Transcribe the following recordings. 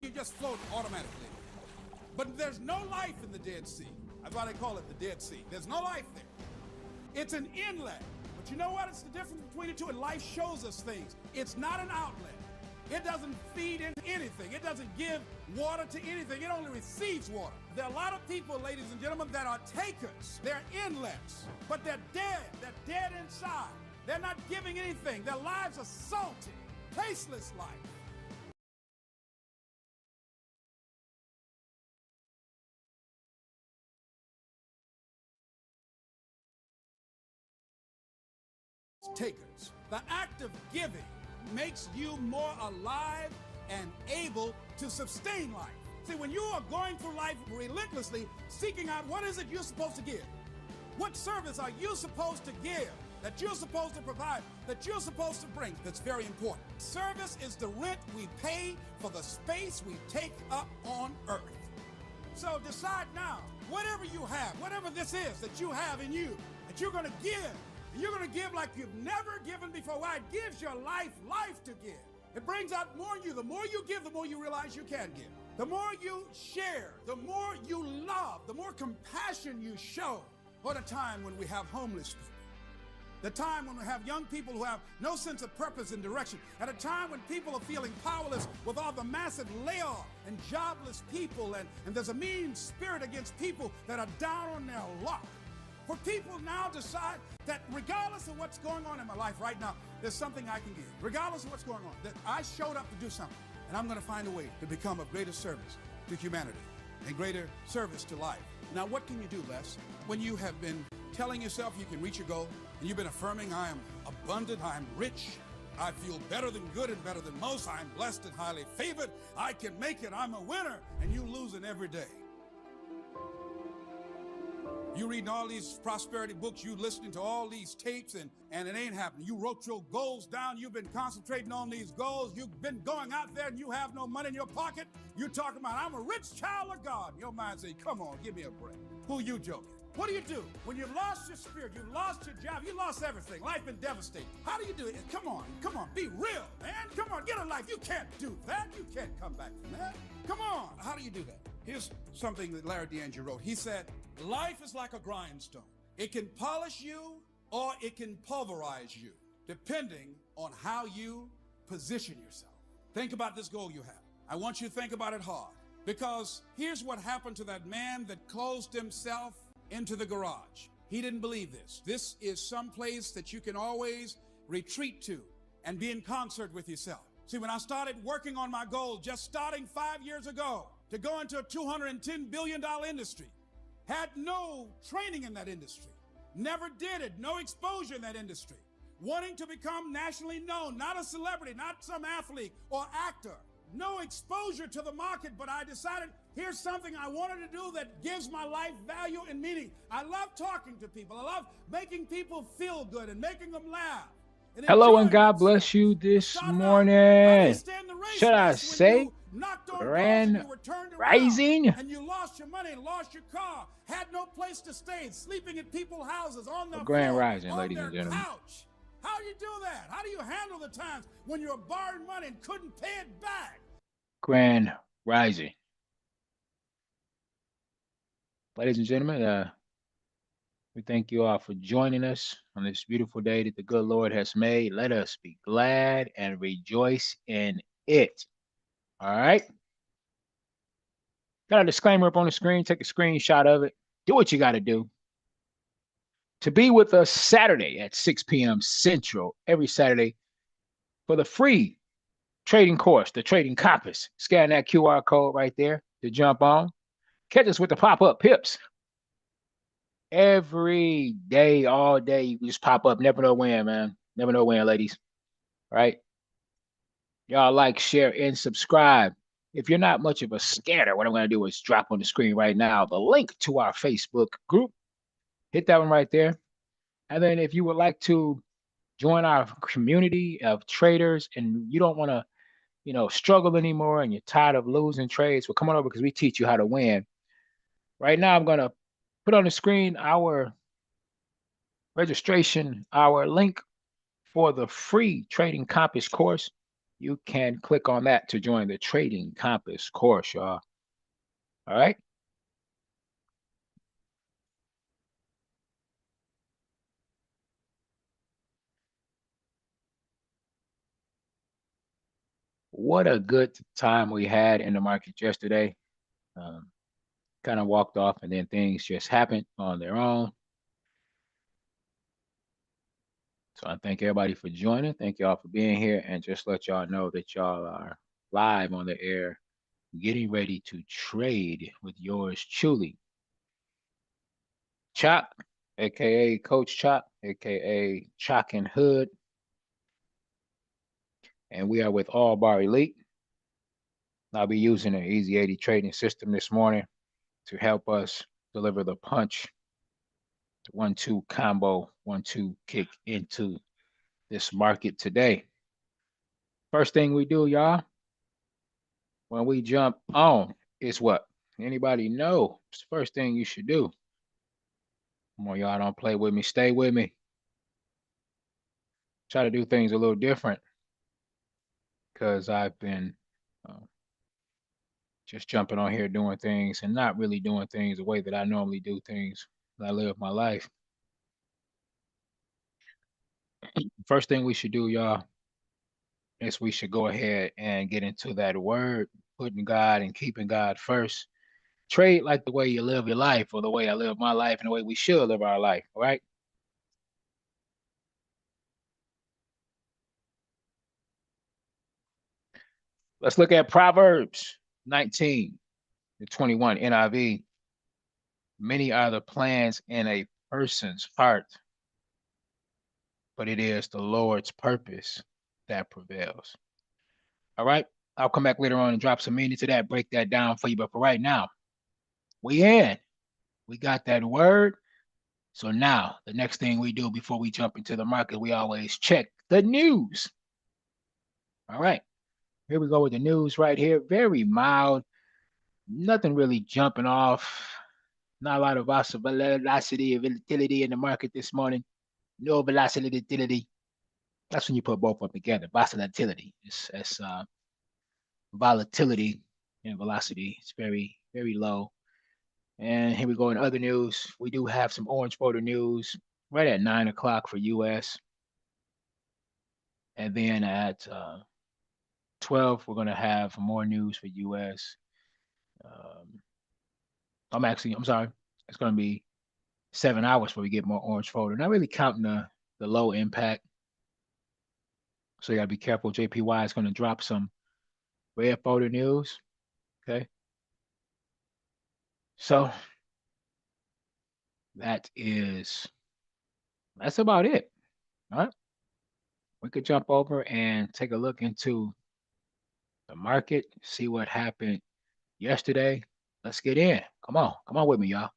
You just float automatically. But there's no life in the Dead Sea. That's why they call it the Dead Sea. There's no life there. It's an inlet. But you know what? It's the difference between the two, and life shows us things. It's not an outlet. It doesn't feed into anything. It doesn't give water to anything. It only receives water. There are a lot of people, ladies and gentlemen, that are takers. They're inlets, but they're dead. They're dead inside. They're not giving anything. Their lives are salty, tasteless life. Takers. The act of giving makes you more alive and able to sustain life. See, when you are going through life relentlessly, seeking out what is it you're supposed to give? What service are you supposed to give, that you're supposed to provide, that you're supposed to bring? That's very important. Service is the rent we pay for the space we take up on earth. So decide now, whatever you have, whatever this is that you have in you, that you're going to give. You're going to give like you've never given before. Why? It gives your life to give. It brings out more in you. The more you give, the more you realize you can give. The more you share, the more you love, the more compassion you show. What a time when we have homeless people. The time when we have young people who have no sense of purpose and direction. At a time when people are feeling powerless with all the massive layoff and jobless people, and there's a mean spirit against people that are down on their luck. For people now decide that regardless of what's going on in my life right now, there's something I can give. Regardless of what's going on, that I showed up to do something, and I'm going to find a way to become of greater service to humanity and greater service to life. Now, what can you do, Les? When you have been telling yourself you can reach your goal, and you've been affirming, I am abundant, I am rich, I feel better than good and better than most, I am blessed and highly favored, I can make it, I'm a winner, and you losing every day. You reading all these prosperity books, you listening to all these tapes, and it ain't happening. You wrote your goals down. You've been concentrating on these goals. You've been going out there and you have no money in your pocket. You're talking about, I'm a rich child of God. Your mind say, come on, give me a break. Who you joking? What do you do when you've lost your spirit, you've lost your job, you lost everything, life been devastated? How do you do it? Come on, be real, man. Come on, get a life. You can't do that. You can't come back from that. Come on. How do you do that? Here's something that Larry DeAngelo wrote. He said, life is like a grindstone. It can polish you or it can pulverize you, depending on how you position yourself. Think about this goal you have. I want you to think about it hard, because here's what happened to that man that closed himself into the garage. He didn't believe this. This is some place that you can always retreat to and be in concert with yourself. See, when I started working on my goal, just starting 5 years ago, to go into a $210 billion industry, had no training in that industry, never did it, no exposure in that industry, wanting to become nationally known, not a celebrity, not some athlete or actor, no exposure to the market, but I decided here's something I wanted to do that gives my life value and meaning. I love talking to people. I love making people feel good and making them laugh. Hello and God bless you this morning. Should I say Grand Rising? And you lost your money and lost your car, had no place to stay, sleeping at people's houses on the Grand floor, Rising, on ladies their and gentlemen. couch. How do you do that? How do you handle the times when you're borrowing money and couldn't pay it back? Grand Rising. Ladies and gentlemen, we thank you all for joining us on this beautiful day that the good Lord has made. Let us be glad and rejoice in it. All right. Got a disclaimer up on the screen. Take a screenshot of it. Do what you got to do. To be with us Saturday at 6 p.m. Central, every Saturday, for the free trading course, the Trading Compass. Scan that QR code right there to jump on. Catch us with the pop-up pips. Every day, all day, you just pop up. Never know when, man. Never know when, ladies. Right? Y'all like, share, and subscribe. If you're not much of a scatter, what I'm going to do is drop on the screen right now the link to our Facebook group. Hit that one right there. And then if you would like to join our community of traders and you don't want to, struggle anymore and you're tired of losing trades, well, come on over because we teach you how to win. Right now, I'm going to put on the screen our registration, our link for the free Trading Compass course. you can click on that to join the Trading Compass course, y'all. All right. What a good time we had in the market yesterday. Um, kind of walked off, and then things just happened on their own. So I thank everybody for joining. Thank y'all for being here, and just let y'all know that y'all are live on the air, getting ready to trade with yours truly, Chop, aka Coach Chop, aka Chocinhood, and we are with Allbar Elite. I'll be using an Easy 80 trading system this morning to help us deliver the punch, the 1-2 combo, 1-2 kick into this market today. First thing we do, y'all, when we jump on is what? Anybody know? It's the first thing you should do. Come on, y'all, don't play with me. Stay with me. Try to do things a little different because I've been uh, just jumping on here doing things and not really doing things the way that I normally do things when I live my life. First thing we should do, y'all, is we should go ahead and get into that word, putting God and keeping God first. Trade like the way you live your life, or the way I live my life, and the way we should live our life. All right. Let's look at Proverbs 19 to 21 NIV. Many are the plans in a person's heart, but it is the Lord's purpose that prevails. All right. I'll come back later on and drop some meaning to that, break that down for you. But for right now, we in. We got that word. So now the next thing we do before we jump into the market, we always check the news. All right. Here we go with the news right here. Very mild. Nothing really jumping off. Not a lot of velocity and volatility in the market this morning. No volatility. That's when you put both of them together. Volatility. It's volatility and velocity. It's very, very low. And here we go in other news. We do have some orange photo news right at 9 o'clock for US. And then at 12, we're going to have more news for US. Um, I'm sorry. It's going to be 7 hours before we get more orange photo. Not really counting the low impact. So you got to be careful. JPY is going to drop some red photo news. Okay. So that's about it. All right. We could jump over and take a look into the market, see what happened yesterday. Let's get in. Come on. Come on with me, y'all.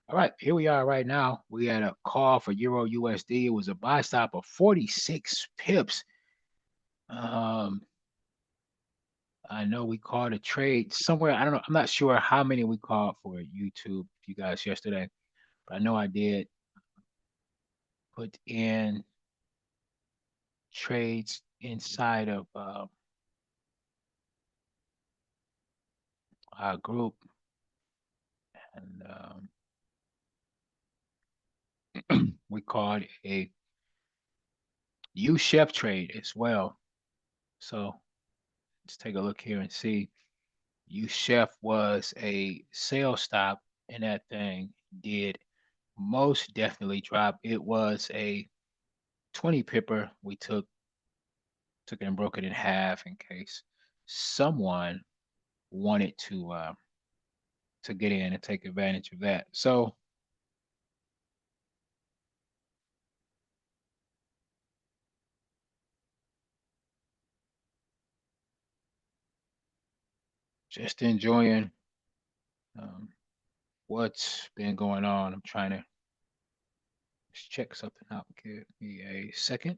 All right. Here we are right now. We had a call for Euro USD. It was a buy stop of 46 pips. I know we called a trade somewhere. I don't know. I'm not sure how many we called for YouTube, you guys, yesterday, but I know I did put in trades inside of our group, and we called a U Chef trade as well. So let's take a look here and see. U Chef was a sale stop, and that thing did most definitely drop. It was a 20 pipper. We took it and broke it in half in case someone wanted to get in and take advantage of that. So just enjoying um, what's been going on. I'm trying to just check something out. Give me a second.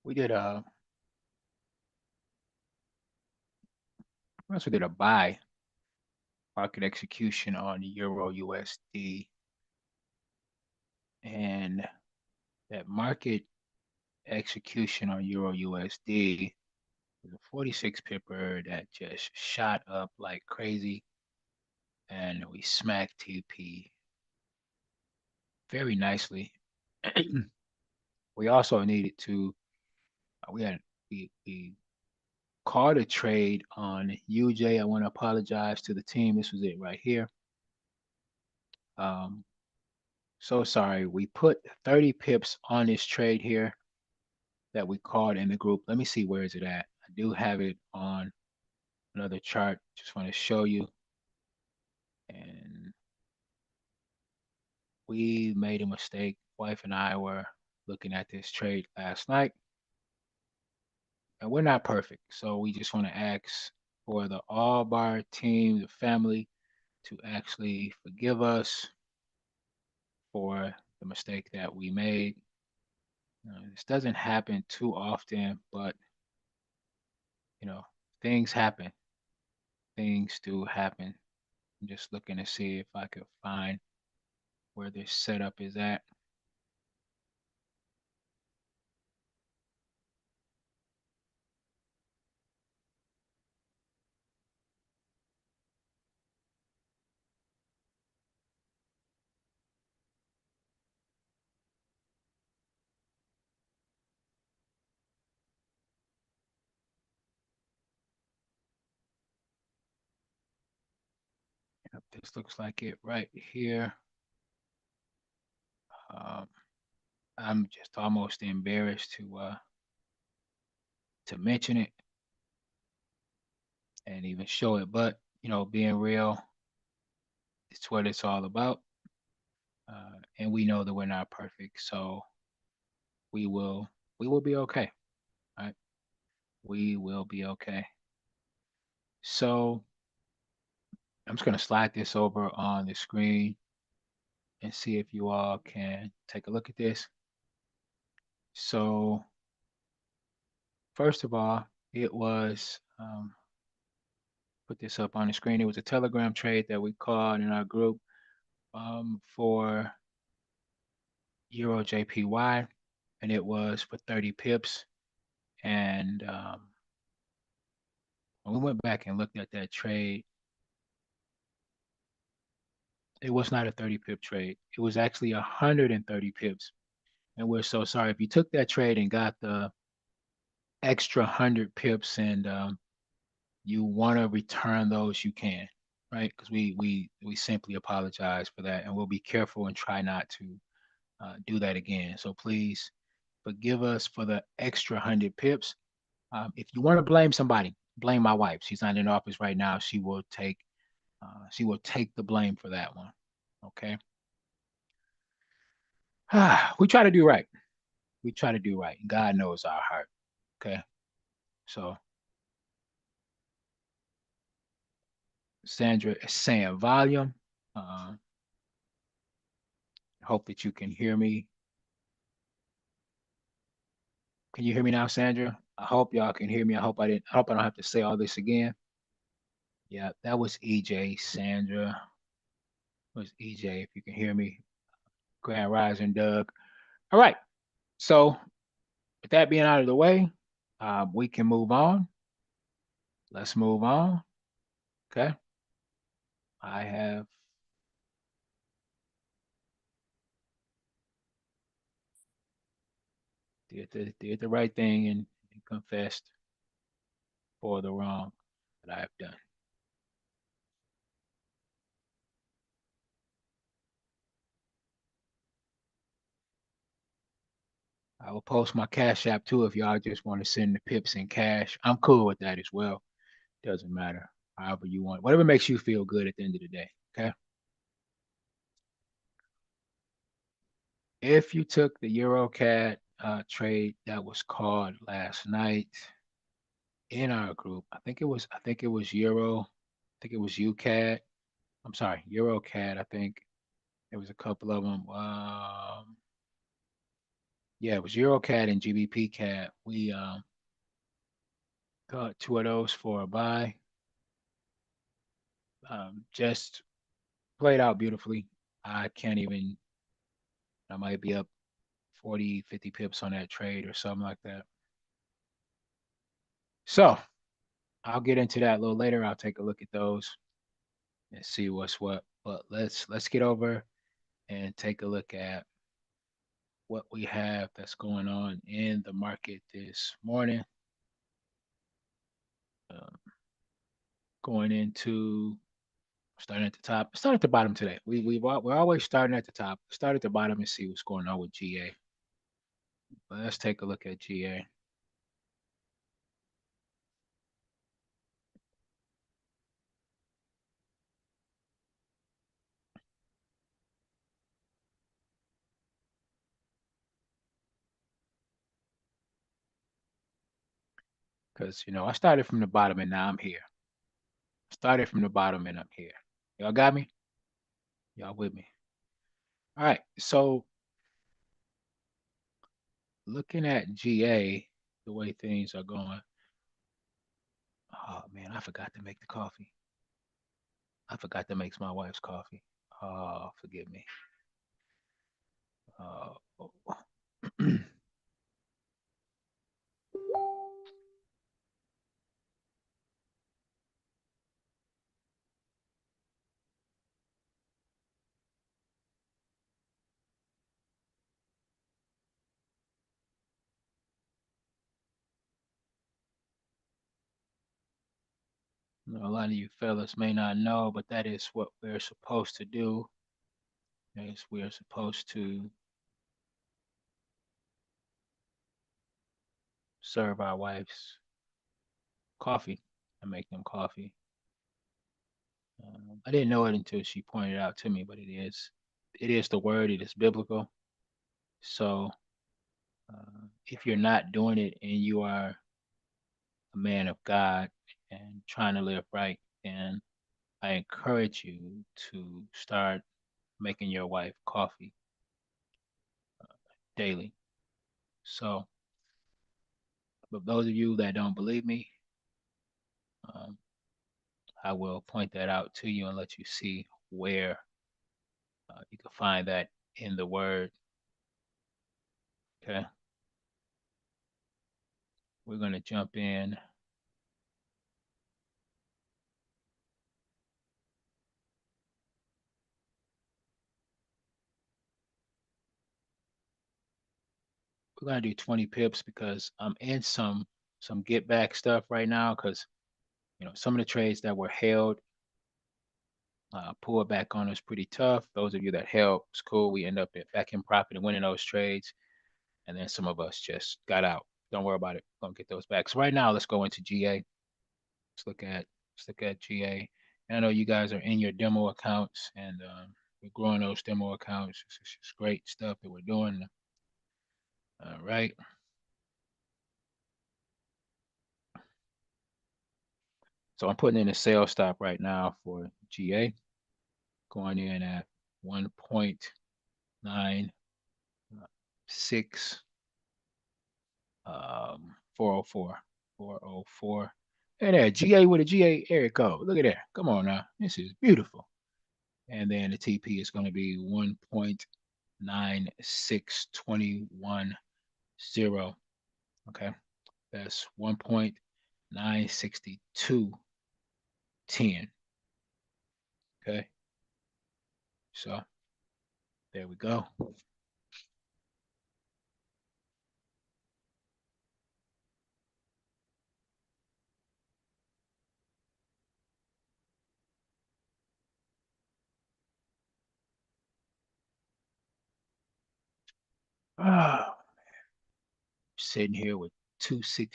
we did a we also did a buy market execution on Euro USD, and that market execution on Euro USD was a 46 pipper that just shot up like crazy, and we smacked TP very nicely. We also needed to we had we caught a trade on UJ. I want to apologize to the team. This was it right here. Um, so sorry. We put 30 pips on this trade here that we caught in the group. Let me see, where is it at? I do have it on another chart. Just want to show you. And we made a mistake. Wife and I were looking at this trade last night, and we're not perfect. So we just want to ask for the Allbar team, the family, to actually forgive us for the mistake that we made. This doesn't happen too often, but you know, things happen. Things do happen. I'm just looking to see if I could find where this setup is at. Yep, this looks like it right here. Um, I'm just almost embarrassed to mention it and even show it, but being real, it's what it's all about. And we know that we're not perfect, so we will we will be okay. Right? We will be okay. So I'm just gonna slide this over on the screen and see if you all can take a look at this. So first of all, it was put this up on the screen. It was a Telegram trade that we called in our group for Euro JPY, and it was for 30 pips. And when we went back and looked at that trade, it was not a 30 pip trade. It was actually 130 pips. And we're so sorry. If you took that trade and got the extra 100 pips and you want to return those, you can, right? Because we simply apologize for that, and we'll be careful and try not to do that again. So please forgive us for the extra 100 pips. If you want to blame somebody, blame my wife. She's not in office right now. She will take the blame for that one. Okay. We try to do right. We try to do right. God knows our heart. Okay. So Sandra is saying volume. Hope that you can hear me. Can you hear me now, Sandra? I hope y'all can hear me. I hope I don't have to say all this again. Yeah, that was EJ, Sandra. It was EJ, if you can hear me. Grand Rising, Doug. All right. So with that being out of the way, we can move on. Let's move on. Okay. I have did the right thing and confessed for the wrong that I have done. I will post my Cash App too if y'all just want to send the pips in cash. I'm cool with that as well. Doesn't matter. However you want. Whatever makes you feel good at the end of the day. Okay. If you took the EuroCAD trade that was called last night in our group, I think it was Euro, I think it was UCAD. I'm sorry, EuroCAD. I think there was a couple of them. Yeah, it was Eurocat and GBP Cat. We got two of those for a buy. Just played out beautifully. I can't even, I might be up 40, 50 pips on that trade or something like that. So I'll get into that a little later. I'll take a look at those and see what's what. But let's get over and take a look at what we have that's going on in the market this morning. Um, Going into starting at the top, start at the bottom today. We're always starting at the top. Start at the bottom and see what's going on with GA. But let's take a look at GA. Because I started from the bottom and now I'm here. Started from the bottom and I'm here. Y'all got me? Y'all with me? All right. So looking at GA, the way things are going. Oh man, I forgot to make the coffee. I forgot to make my wife's coffee. Oh, forgive me. Oh. A lot of you fellas may not know, but that is what we're supposed to do. Is we're supposed to serve our wives coffee and make them coffee. I didn't know it until she pointed it out to me, but it is. It is the word. It is biblical. So if you're not doing it and you are a man of God and trying to live right, then I encourage you to start making your wife coffee daily. So, but those of you that don't believe me, um, I will point that out to you and let you see where you can find that in the word. Okay. We're going to jump in. We're going to do 20 pips because I'm in some get back stuff right now because some of the trades that were held pulled back on us pretty tough. Those of you that held, it's cool. We end up back in profit and winning those trades. And then some of us just got out. Don't worry about it. Gonna get those back. So right now, let's go into GA. Let's look at GA. And I know you guys are in your demo accounts, and we're growing those demo accounts. It's great stuff that we're doing. All right. So I'm putting in a sales stop right now for GA, going in at 1.96 404. 404. Hey there, GA with a GA area code. Look at that. Come on now. This is beautiful. And then the TP is going to be 1.96210. Okay. That's 1.96210. Okay. So there we go. Ah, sitting here with two sick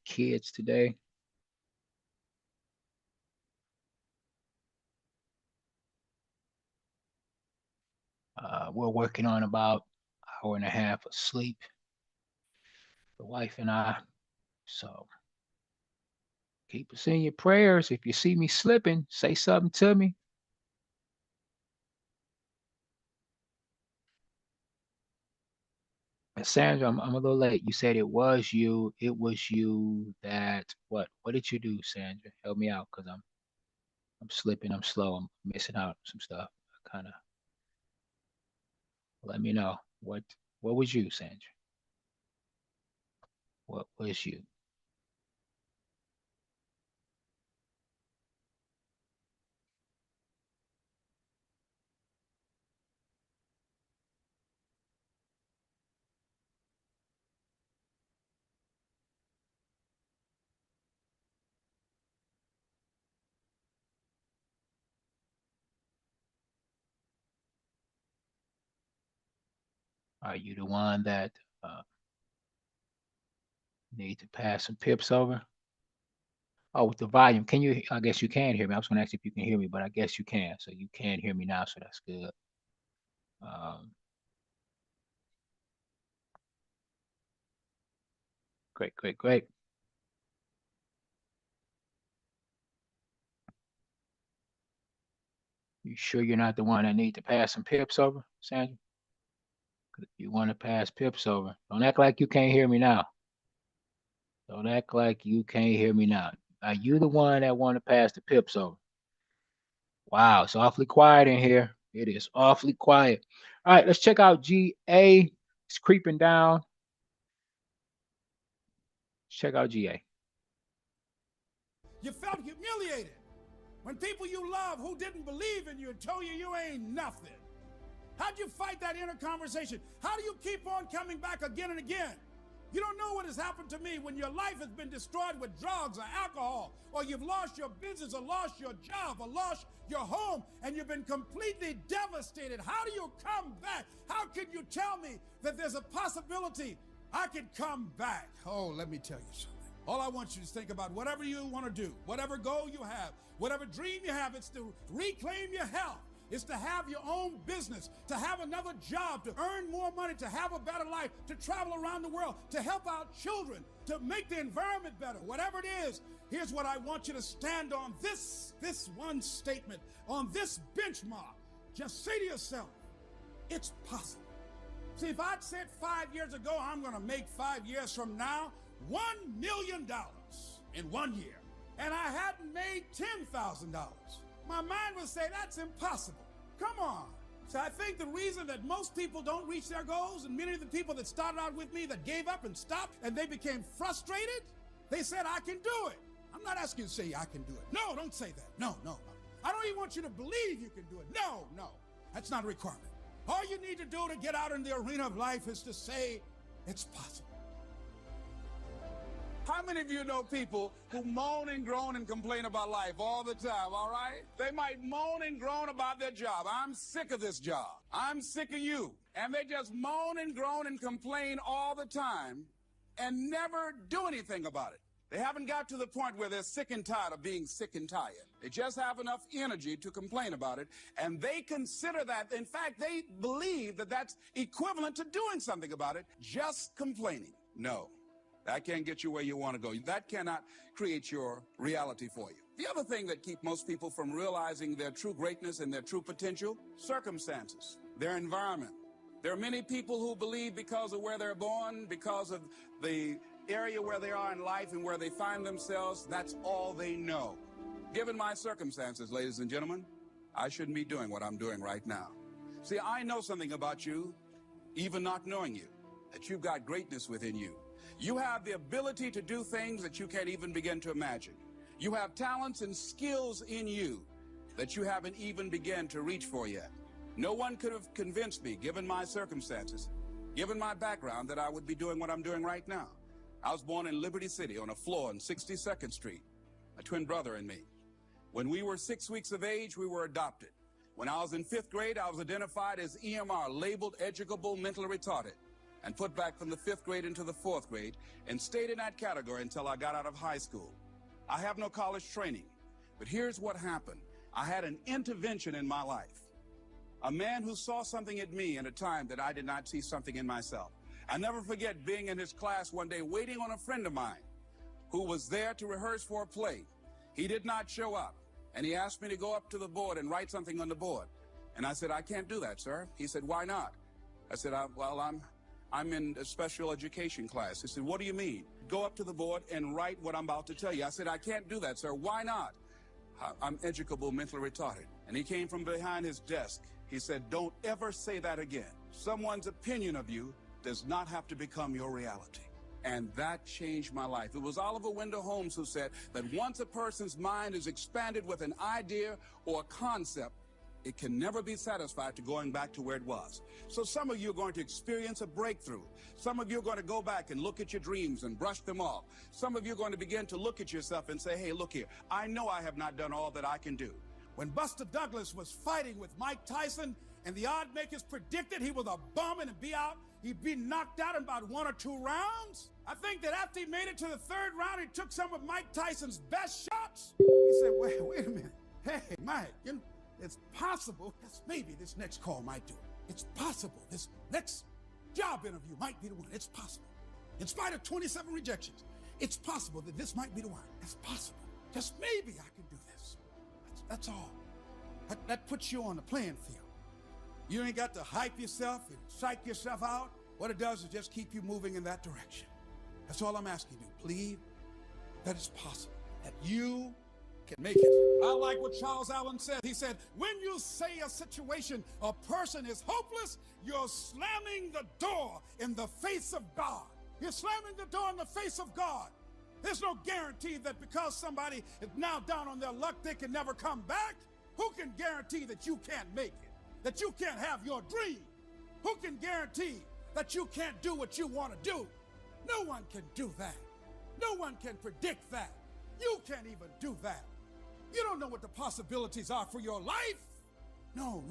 kids today. We're working on about hour and a half of sleep, the wife and I. So keep us in your prayers. If you see me slipping, say something to me. Sandra, I'm a little late. You said it was you. It was you that what? What did you do, Sandra? Help me out, cause I'm slipping. I'm slow. I'm missing out on some stuff. Kind of let me know what was you, Sandra? What was you? Are you the one that uh, need to pass some pips over? Oh, with the volume, can you? I guess you can hear me. I was going to ask if you can hear me, but I guess you can. So you can hear me now, so that's good. Um, great, great, great. You sure you're not the one that need to pass some pips over, Sandra? 'Cause if you want to pass pips over, don't act like you can't hear me now. Don't act like you can't hear me now. Are you the one that want to pass the pips over? Wow, it's awfully quiet in here. It is awfully quiet. All right, let's check out GA. It's creeping down. Let's check out GA. You felt humiliated when people you love who didn't believe in you told you ain't nothing. How'd you fight that inner conversation? How do you keep on coming back again and again? You don't know what has happened to me when your life has been destroyed with drugs or alcohol, or you've lost your business or lost your job or lost your home, and you've been completely devastated. How do you come back? How can you tell me that there's a possibility I could come back? Oh, let me tell you something. All I want you to think about, whatever you want to do, whatever goal you have, whatever dream you have, it's to reclaim your health. It's to have your own business, to have another job, to earn more money, to have a better life, to travel around the world, to help out children, to make the environment better. Whatever it is, here's what I want you to stand on. This one statement, on this benchmark. Just say to yourself, it's possible. See, if I'd said 5 years ago, I'm going to make 5 years from now $1 million in 1 year, and I hadn't made $10,000, my mind would say, that's impossible. Come on. So I think the reason that most people don't reach their goals, and many of the people that started out with me that gave up and stopped and they became frustrated, they said, I can do it. I'm not asking you to say I can do it. No, don't say that. No, no, no. I don't even want you to believe you can do it. No, no. That's not a requirement. All you need to do to get out in the arena of life is to say, it's possible. How many of you know people who moan and groan and complain about life all the time, all right? They might moan and groan about their job. I'm sick of this job. I'm sick of you. And they just moan and groan and complain all the time and never do anything about it. They haven't got to the point where they're sick and tired of being sick and tired. They just have enough energy to complain about it, and they consider that, in fact, they believe that that's equivalent to doing something about it, just complaining. No. That can't get you where you want to go. That cannot create your reality for you. The other thing that keeps most people from realizing their true greatness and their true potential, circumstances, their environment. There are many people who believe because of where they're born, because of the area where they are in life and where they find themselves, that's all they know. Given my circumstances, ladies and gentlemen, I shouldn't be doing what I'm doing right now. See, I know something about you, even not knowing you, that you've got greatness within you. You have the ability to do things that you can't even begin to imagine. You have talents and skills in you that you haven't even begun to reach for yet. No one could have convinced me, given my circumstances, given my background, that I would be doing what I'm doing right now. I was born in Liberty City on a floor on 62nd Street, a twin brother and me. When we were 6 weeks of age, we were adopted. When I was in 5th grade, I was identified as EMR, labeled educable mentally retarded, and put back from the 5th grade into the 4th grade, and stayed in that category until I got out of high school. I have no college training, but here's what happened. I had an intervention in my life. A man who saw something in me in a time that I did not see something in myself. I never forget being in his class one day waiting on a friend of mine who was there to rehearse for a play. He did not show up, and he asked me to go up to the board and write something on the board. And I said, I can't do that, sir. He said, why not? I said, well, I'm in a special education class. He said, what do you mean? Go up to the board and write what I'm about to tell you. I said, I can't do that, sir. Why not? I'm educable, mentally retarded. And he came from behind his desk. He said, don't ever say that again. Someone's opinion of you does not have to become your reality. And that changed my life. It was Oliver Wendell Holmes who said that once a person's mind is expanded with an idea or a concept, it can never be satisfied to going back to where it was. So some of you are going to experience a breakthrough. Some of you are going to go back and look at your dreams and brush them off. Some of you are going to begin to look at yourself and say, hey, look here, I know I have not done all that I can do. When Buster Douglas was fighting with Mike Tyson and the odd makers predicted he was a bum and he'd be knocked out in about 1 or 2 rounds, I think that after he made it to the 3rd round, he took some of Mike Tyson's best shots. He said, wait a minute. Hey, Mike, you know, it's possible, maybe this next call might do it. It's possible this next job interview might be the one. It's possible. In spite of 27 rejections, it's possible that this might be the one. It's possible. Just maybe I can do this. That's all. That puts you on the playing field. You ain't got to hype yourself and psych yourself out. What it does is just keep you moving in that direction. That's all I'm asking you. Believe that it's possible, that you can make it. I like what Charles Allen said. He said, when you say a situation, a person is hopeless, you're slamming the door in the face of God. You're slamming the door in the face of God. There's no guarantee that because somebody is now down on their luck, they can never come back. Who can guarantee that you can't make it? That you can't have your dream? Who can guarantee that you can't do what you want to do? No one can do that. No one can predict that. You can't even do that. You don't know what the possibilities are for your life. No.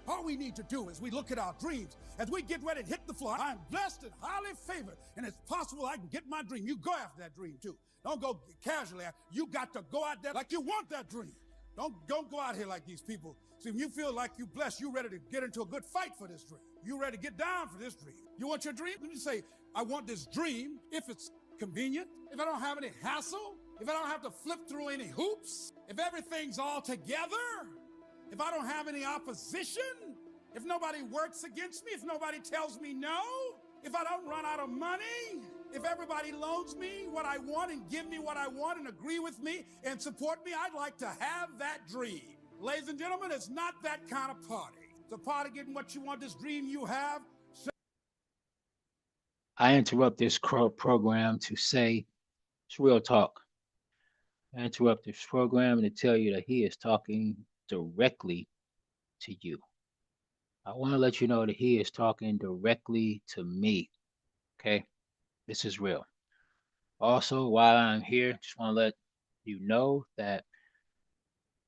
All we need to do is we look at our dreams as we get ready to hit the floor. I'm blessed and highly favored, and it's possible I can get my dream. You go after that dream too. Don't go casually. You got to go out there like you want that dream. Don't go out here like these people. See, if you feel like you're blessed, you're ready to get into a good fight for this dream. You're ready to get down for this dream. You want your dream? Let me say, I want this dream if it's convenient, if I don't have any hassle, if I don't have to flip through any hoops, if everything's all together, if I don't have any opposition, if nobody works against me, if nobody tells me no, if I don't run out of money, if everybody loans me what I want and give me what I want and agree with me and support me, I'd like to have that dream. Ladies and gentlemen, it's not that kind of party. It's a party getting what you want, this dream you have. I interrupt this program to say it's real talk. I interrupt this program to tell you that he is talking directly to you. I want to let you know that he is talking directly to me. Okay? This is real. Also, while I'm here, just want to let you know that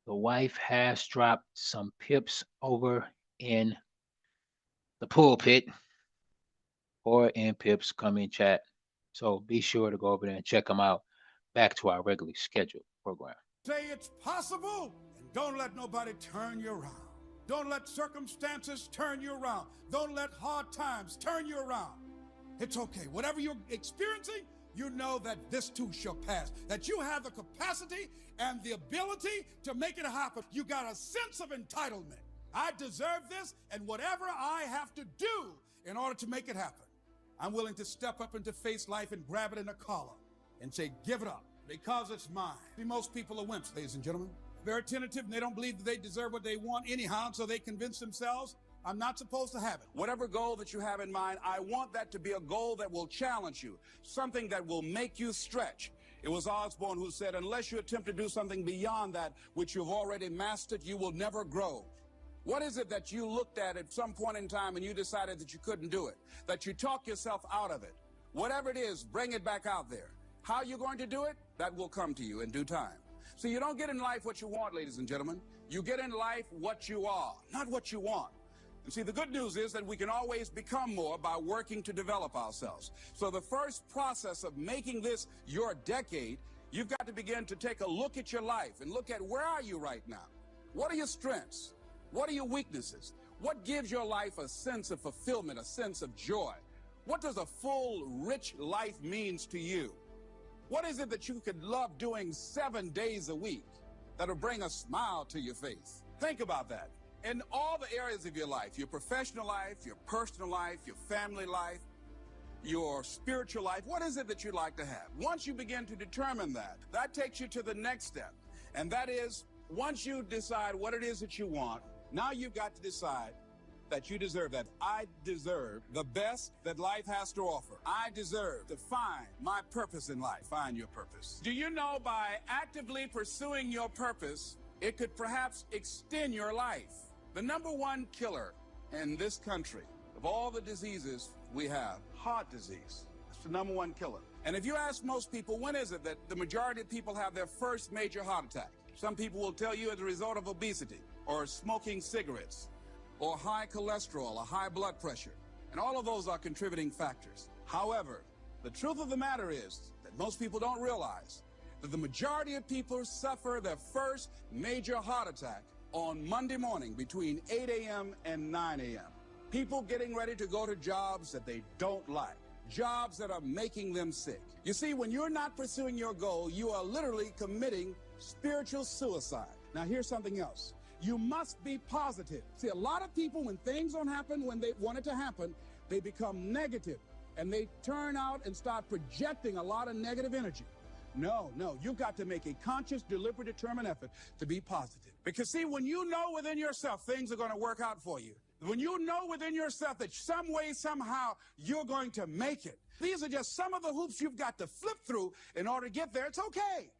the wife has dropped some pips over in the pulpit or in Pip's coming chat. So be sure to go over there and check them out. Back to our regularly scheduled program. Say it's possible, and don't let nobody turn you around. Don't let circumstances turn you around. Don't let hard times turn you around. It's okay. Whatever you're experiencing, you know that this too shall pass. That you have the capacity and the ability to make it happen. You got a sense of entitlement. I deserve this, and whatever I have to do in order to make it happen, I'm willing to step up and to face life and grab it in a collar and say, give it up, because it's mine. See, most people are wimps, ladies and gentlemen. Very tentative, and they don't believe that they deserve what they want anyhow, so they convince themselves, I'm not supposed to have it. Whatever goal that you have in mind, I want that to be a goal that will challenge you, something that will make you stretch. It was Osborne who said, unless you attempt to do something beyond that which you've already mastered, you will never grow. What is it that you looked at some point in time and you decided that you couldn't do it, that you talk yourself out of it? Whatever it is, bring it back out there. How you're going to do it, that will come to you in due time. So you don't get in life what you want, ladies and gentlemen. You get in life what you are, not what you want. And see, the good news is that we can always become more by working to develop ourselves. So the first process of making this your decade, you've got to begin to take a look at your life and look at where are you right now? What are your strengths? What are your weaknesses? What gives your life a sense of fulfillment, a sense of joy? What does a full, rich life means to you? What is it that you could love doing 7 days a week that'll bring a smile to your face? Think about that. In all the areas of your life, your professional life, your personal life, your family life, your spiritual life, what is it that you'd like to have? Once you begin to determine that, that takes you to the next step. And that is, once you decide what it is that you want, now you've got to decide that you deserve that. I deserve the best that life has to offer. I deserve to find my purpose in life. Find your purpose. Do you know by actively pursuing your purpose, it could perhaps extend your life? The number one killer in this country of all the diseases we have, heart disease. That's the number one killer. And if you ask most people, when is it that the majority of people have their first major heart attack? Some people will tell you as a result of obesity or smoking cigarettes or high cholesterol or high blood pressure. And all of those are contributing factors. However, the truth of the matter is that most people don't realize that the majority of people suffer their first major heart attack on Monday morning between 8 a.m. and 9 a.m. People getting ready to go to jobs that they don't like, jobs that are making them sick. You see, when you're not pursuing your goal, you are literally committing spiritual suicide. Now, here's something else. You must be positive. See, a lot of people, when things don't happen when they want it to happen, they become negative, and they turn out and start projecting a lot of negative energy. No, you've got to make a conscious, deliberate, determined effort to be positive. Because see, when you know within yourself things are going to work out for you, when you know within yourself that some way, somehow, you're going to make it, these are just some of the hoops you've got to flip through in order to get there. It's okay.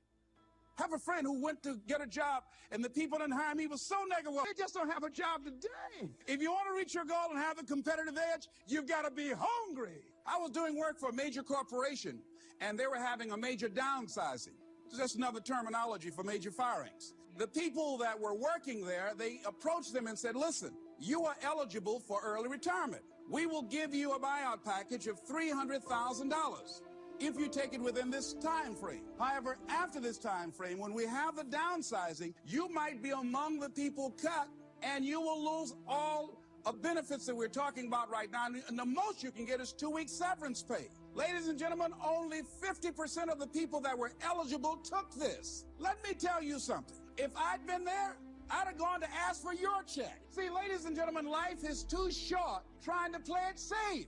Have a friend who went to get a job, and the people didn't hire him. He was so negative. Well, they just don't have a job today. If you want to reach your goal and have a competitive edge, you've got to be hungry. I was doing work for a major corporation, and they were having a major downsizing. It's just another terminology for major firings. The people that were working there, they approached them and said, listen, you are eligible for early retirement. We will give you a buyout package of $300,000. if you take it within this time frame. However, after this time frame, when we have the downsizing, you might be among the people cut, and you will lose all benefits that we're talking about right now. And the most you can get is 2 weeks severance pay. Ladies and gentlemen, only 50% of the people that were eligible took this. Let me tell you something. If I'd been there, I'd have gone to ask for your check. See, ladies and gentlemen, life is too short trying to play it safe.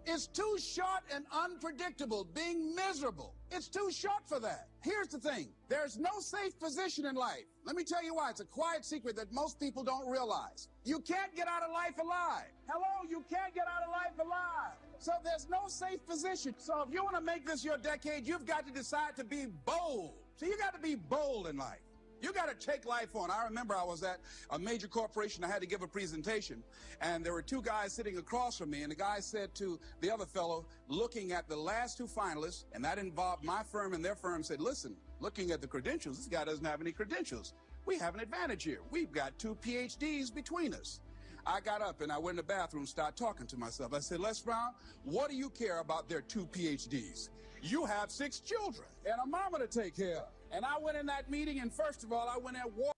It's too short and unpredictable, being miserable. It's too short for that. Here's the thing. There's no safe position in life. Let me tell you why. It's a quiet secret that most people don't realize. You can't get out of life alive. Hello, you can't get out of life alive. So there's no safe position. So if you want to make this your decade, you've got to decide to be bold. So you got to be bold in life. You got to take life on. I remember I was at a major corporation. I had to give a presentation, and there were two guys sitting across from me, and the guy said to the other fellow, looking at the last two finalists, and that involved my firm and their firm, said, listen, looking at the credentials, this guy doesn't have any credentials. We have an advantage here. We've got 2 PhDs between us. I got up and I went in the bathroom and started talking to myself. I said, Les Brown, what do you care about their 2 PhDs? You have 6 children and a mama to take care of. And I went in that meeting, and first of all, I went at war.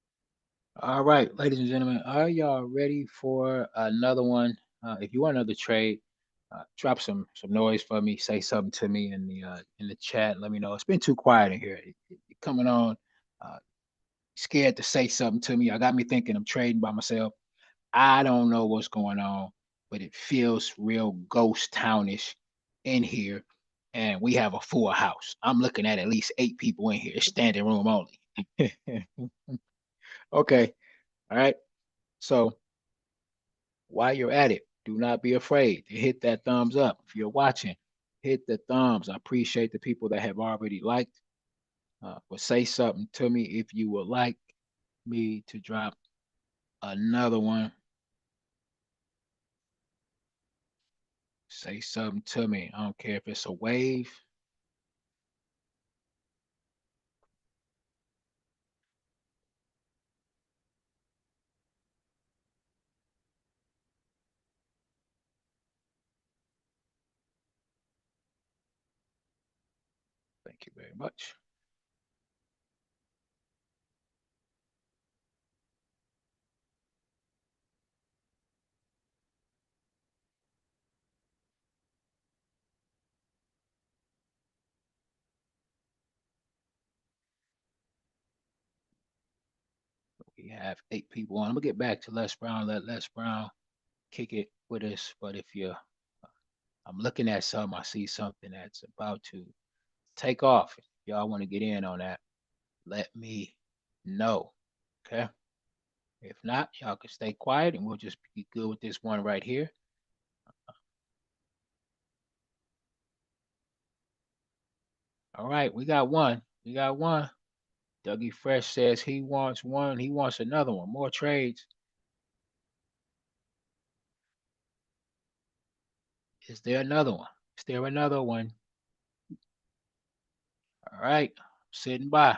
All right, ladies and gentlemen, are y'all ready for another one? If you want another trade, drop some noise for me. Say something to me in the chat. Let me know. It's been too quiet in here. Coming on, scared to say something to me. I got me thinking I'm trading by myself. I don't know what's going on, but it feels real ghost townish in here. And we have a full house. I'm looking at least 8 people in here, standing room only. Okay. All right. So while you're at it, do not be afraid to hit that thumbs up. If you're watching, hit the thumbs. I appreciate the people that have already liked. But say something to me if you would like me to drop another one. Say something to me. I don't care if it's a wave. Thank you very much. We have 8 people on. I'm gonna get back to Les Brown. Let Les Brown kick it with us. But if you're, I'm looking at something. I see something that's about to take off. If y'all want to get in on that, let me know. Okay. If not, y'all can stay quiet and we'll just be good with this one right here. All right, we got one. We got one. Dougie Fresh says he wants one. He wants another one. More trades. Is there another one? Is there another one? All right, sitting by.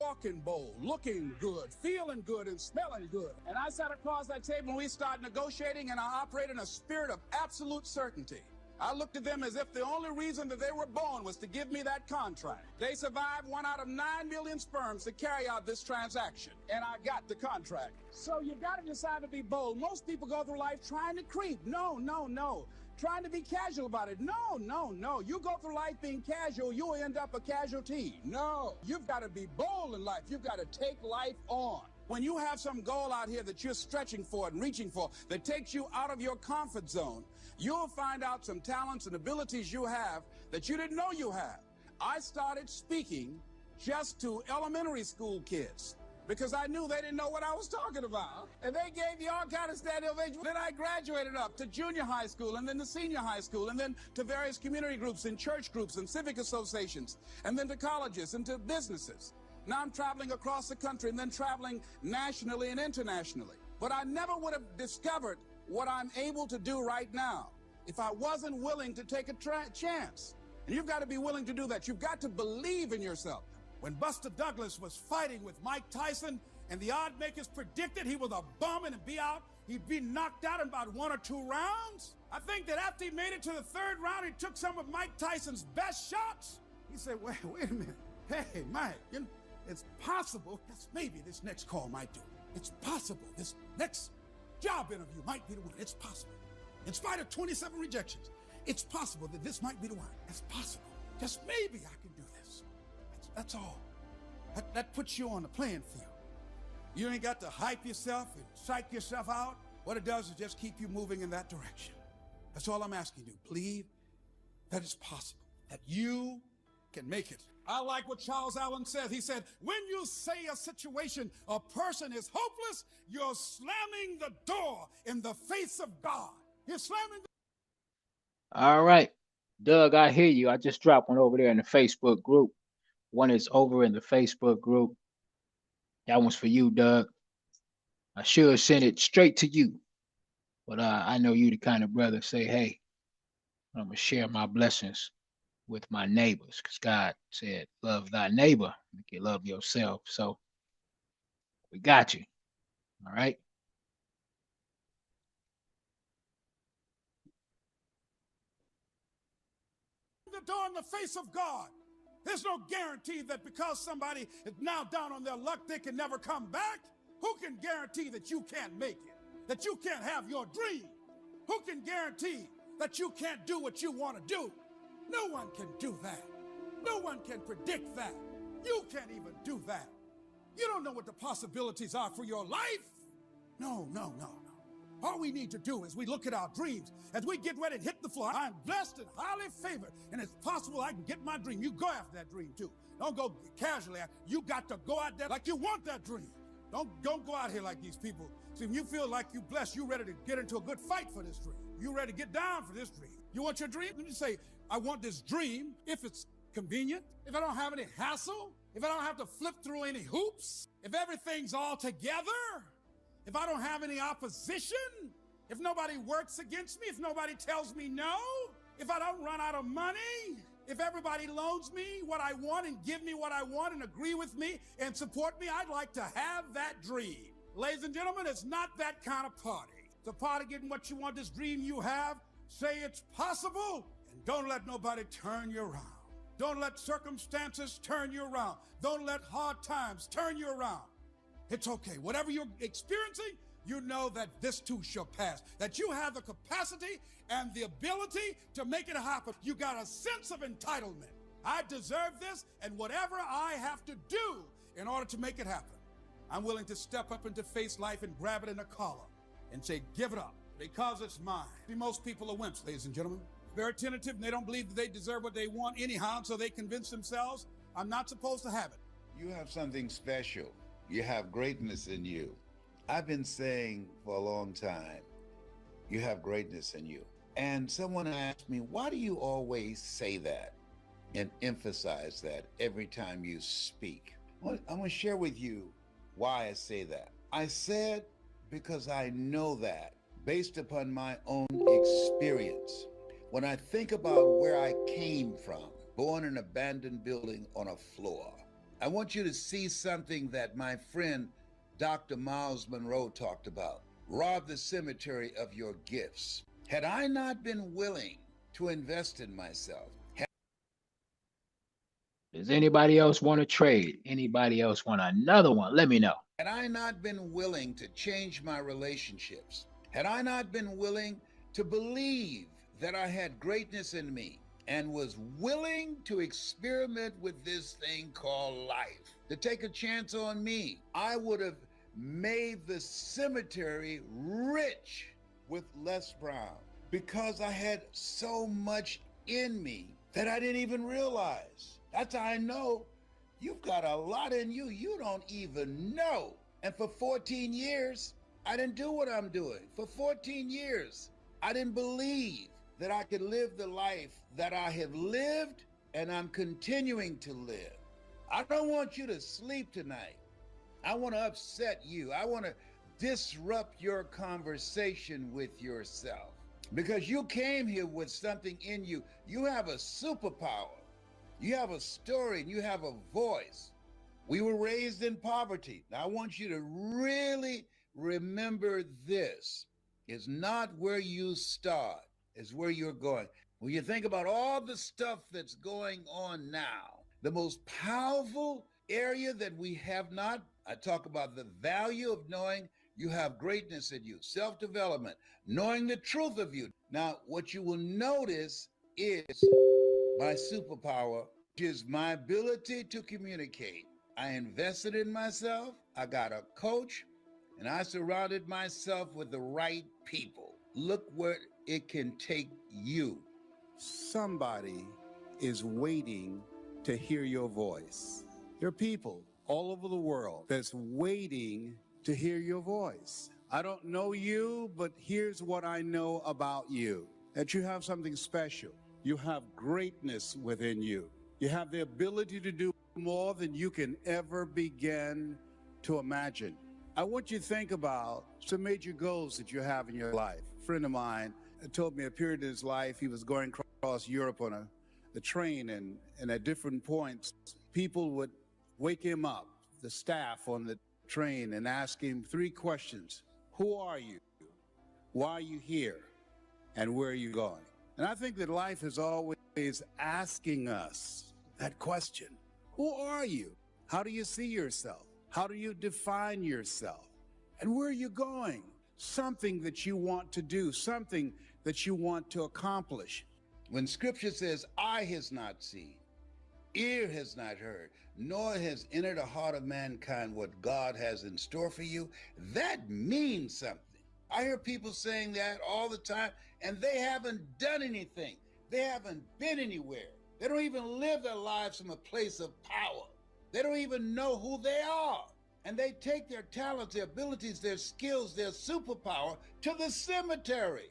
Walking bold, looking good, feeling good, and smelling good. And I sat across that table and we started negotiating, and I operated in a spirit of absolute certainty. I looked at them as if the only reason that they were born was to give me that contract. They survived 1 out of 9 million sperms to carry out this transaction, and I got the contract. So you got to decide to be bold. Most people go through life trying to creep. No, no, no. Trying to be casual about it. No, no, no. You go through life being casual, you'll end up a casualty. No, you've got to be bold in life. You've got to take life on. When you have some goal out here that you're stretching for and reaching for that takes you out of your comfort zone, you'll find out some talents and abilities you have that you didn't know you have. I started speaking just to elementary school kids, because I knew they didn't know what I was talking about. And they gave me all kind of standing ovation. Then I graduated up to junior high school, and then to senior high school, and then to various community groups and church groups and civic associations, and then to colleges and to businesses. Now I'm traveling across the country and then traveling nationally and internationally. But I never would have discovered what I'm able to do right now if I wasn't willing to take a chance. And you've got to be willing to do that. You've got to believe in yourself. When Buster Douglas was fighting with Mike Tyson and the odd makers predicted he was a bum and be out, he'd be knocked out in about 1 or 2 rounds. I think that after he made it to the 3rd round, he took some of Mike Tyson's best shots. He said, wait a minute. Hey, Mike, it's possible that maybe this next call might do it. It's possible this next job interview might be the one. It's possible. In spite of 27 rejections, it's possible that this might be the one. It's possible. Just maybe I can do this. That's all. That puts you on the playing field. You ain't got to hype yourself and psych yourself out. What it does is just keep you moving in that direction. That's all I'm asking you. Believe that it's possible, that you can make it. I like what Charles Allen said. He said, when you say a situation, a person is hopeless, you're slamming the door in the face of God. You're slamming the... All right. Doug, I hear you. I just dropped one over there in the Facebook group. One is over in the Facebook group. That one's for you, Doug. I should send it straight to you. But I know you the kind of brother say, hey, I'm going to share my blessings with my neighbors, because God said, love thy neighbor, like you love yourself. So we got you. All right. The door in the face of God. There's no guarantee that because somebody is now down on their luck, they can never come back. Who can guarantee that you can't make it? That you can't have your dream? Who can guarantee that you can't do what you want to do? No one can do that. No one can predict that. You can't even do that. You don't know what the possibilities are for your life. No. All we need to do is we look at our dreams as we get ready to hit the floor. I'm blessed and highly favored, and it's possible I can get my dream. You go after that dream too. Don't go casually. You got to go out there like you want that dream. Don't go out here like these people. See, when you feel like you blessed, you ready to get into a good fight for this dream. You ready to get down for this dream. You want your dream? Let me say, I want this dream if it's convenient, if I don't have any hassle, if I don't have to flip through any hoops, if everything's all together, if I don't have any opposition, if nobody works against me, if nobody tells me no, if I don't run out of money, if everybody loans me what I want and give me what I want and agree with me and support me, I'd like to have that dream. Ladies and gentlemen, it's not that kind of party. It's a party getting what you want, this dream you have. Say it's possible, and don't let nobody turn you around. Don't let circumstances turn you around. Don't let hard times turn you around. It's okay. Whatever you're experiencing, you know that this too shall pass, that you have the capacity and the ability to make it happen. You got a sense of entitlement. I deserve this, and whatever I have to do in order to make it happen, I'm willing to step up and to face life and grab it in a collar and say, give it up, because it's mine. See, most people are wimps, ladies and gentlemen. Very tentative, and they don't believe that they deserve what they want anyhow, so they convince themselves, I'm not supposed to have it. You have something special. You have greatness in you. I've been saying for a long time, you have greatness in you. And someone asked me, why do you always say that and emphasize that every time you speak? Well, I'm going to share with you why I say that. I said because I know that based upon my own experience. When I think about where I came from, born in an abandoned building on a floor, I want you to see something that my friend Dr. Miles Monroe talked about. Rob the cemetery of your gifts. Had I not been willing to invest in myself. Does anybody else want to trade? Anybody else want another one? Let me know. Had I not been willing to change my relationships, had I not been willing to believe that I had greatness in me and was willing to experiment with this thing called life, to take a chance on me, I would have made the cemetery rich with Les Brown, because I had so much in me that I didn't even realize. That's how I know you've got a lot in you you don't even know. And for 14 years, I didn't do what I'm doing. For 14 years, I didn't believe that I could live the life that I have lived and I'm continuing to live. I don't want you to sleep tonight. I want to upset you. I want to disrupt your conversation with yourself, because you came here with something in you. You have a superpower. You have a story and you have a voice. We were raised in poverty. Now, I want you to really remember this. It's not where you start, it's where you're going. When you think about all the stuff that's going on now, the most powerful area that we have not, I talk about the value of knowing you have greatness in you, self-development, knowing the truth of you. Now, what you will notice is my superpower, which is my ability to communicate. I invested in myself, I got a coach, and I surrounded myself with the right people. Look where it can take you. Somebody is waiting to hear your voice. There are people all over the world that's waiting to hear your voice. I don't know you, but here's what I know about you, that you have something special. You have greatness within you. You have the ability to do more than you can ever begin to imagine. I want you to think about some major goals that you have in your life. A friend of mine told me a period in his life he was going across Europe on a train, and at different points, people would wake him up, the staff on the train, and ask him 3 questions. Who are you? Why are you here? And where are you going? And I think that life is always asking us that question. Who are you? How do you see yourself? How do you define yourself? And where are you going? Something that you want to do, something that you want to accomplish. When scripture says, eye has not seen, ear has not heard, nor has entered the heart of mankind what God has in store for you, that means something. I hear people saying that all the time, and they haven't done anything. They haven't been anywhere. They don't even live their lives from a place of power. They don't even know who they are. And they take their talents, their abilities, their skills, their superpower to the cemetery.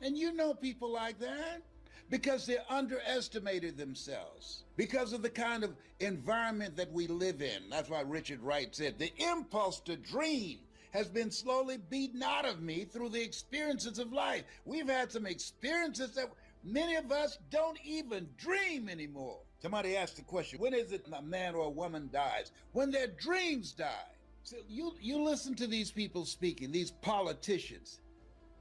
And you know people like that because they underestimated themselves because of the kind of environment that we live in. That's why Richard Wright said, the impulse to dream has been slowly beaten out of me through the experiences of life. We've had some experiences that many of us don't even dream anymore. Somebody asked the question, when is it a man or a woman dies? When their dreams die. So you listen to these people speaking, these politicians.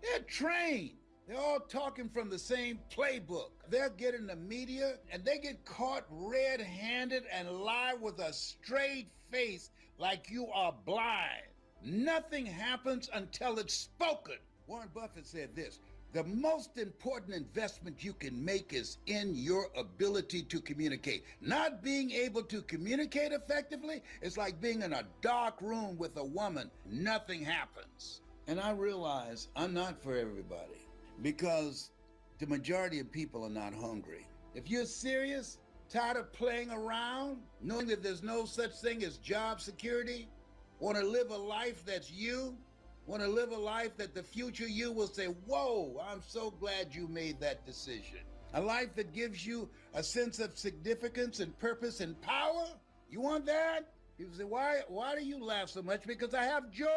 They're trained. They're all talking from the same playbook. They're getting the media and they get caught red-handed and lie with a straight face like you are blind. Nothing happens until it's spoken. Warren Buffett said this, the most important investment you can make is in your ability to communicate. Not being able to communicate effectively is like being in a dark room with a woman. Nothing happens. And I realize I'm not for everybody because the majority of people are not hungry. If you're serious, tired of playing around, knowing that there's no such thing as job security, want to live a life that's you, want to live a life that the future you will say, whoa, I'm so glad you made that decision. A life that gives you a sense of significance and purpose and power? You want that? People say, why do you laugh so much? Because I have joy.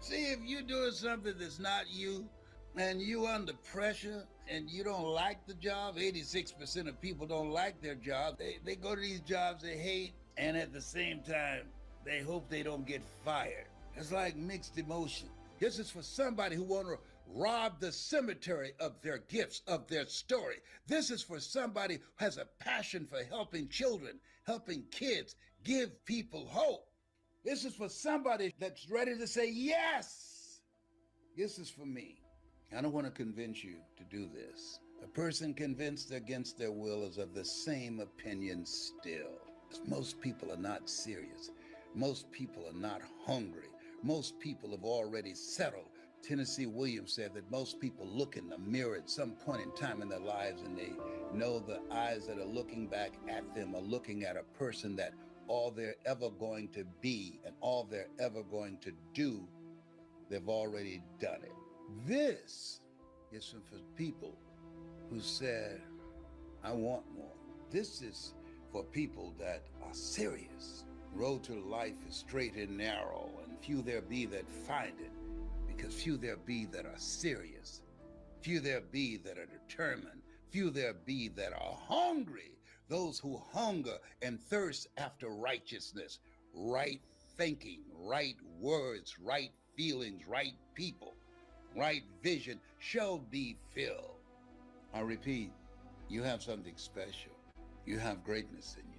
See, if you're doing something that's not you, and you under pressure, and you don't like the job, 86% of people don't like their job. They go to these jobs they hate, and at the same time, they hope they don't get fired. It's like mixed emotion. This is for somebody who want to rob the cemetery of their gifts, of their story. This is for somebody who has a passion for helping children, helping kids, give people hope. This is for somebody that's ready to say, yes, this is for me. I don't want to convince you to do this. A person convinced against their will is of the same opinion still. Most people are not serious. Most people are not hungry. Most people have already settled. Tennessee Williams said that most people look in the mirror at some point in time in their lives and they know the eyes that are looking back at them are looking at a person that all they're ever going to be and all they're ever going to do, they've already done it. This is for people who said, I want more. This is for people that are serious. Road to life is straight and narrow, and few there be that find it, because few there be that are serious. Few there be that are determined. Few there be that are hungry. Those who hunger and thirst after righteousness, right thinking, right words, right feelings, right people, right vision shall be filled. I repeat, you have something special. You have greatness in you.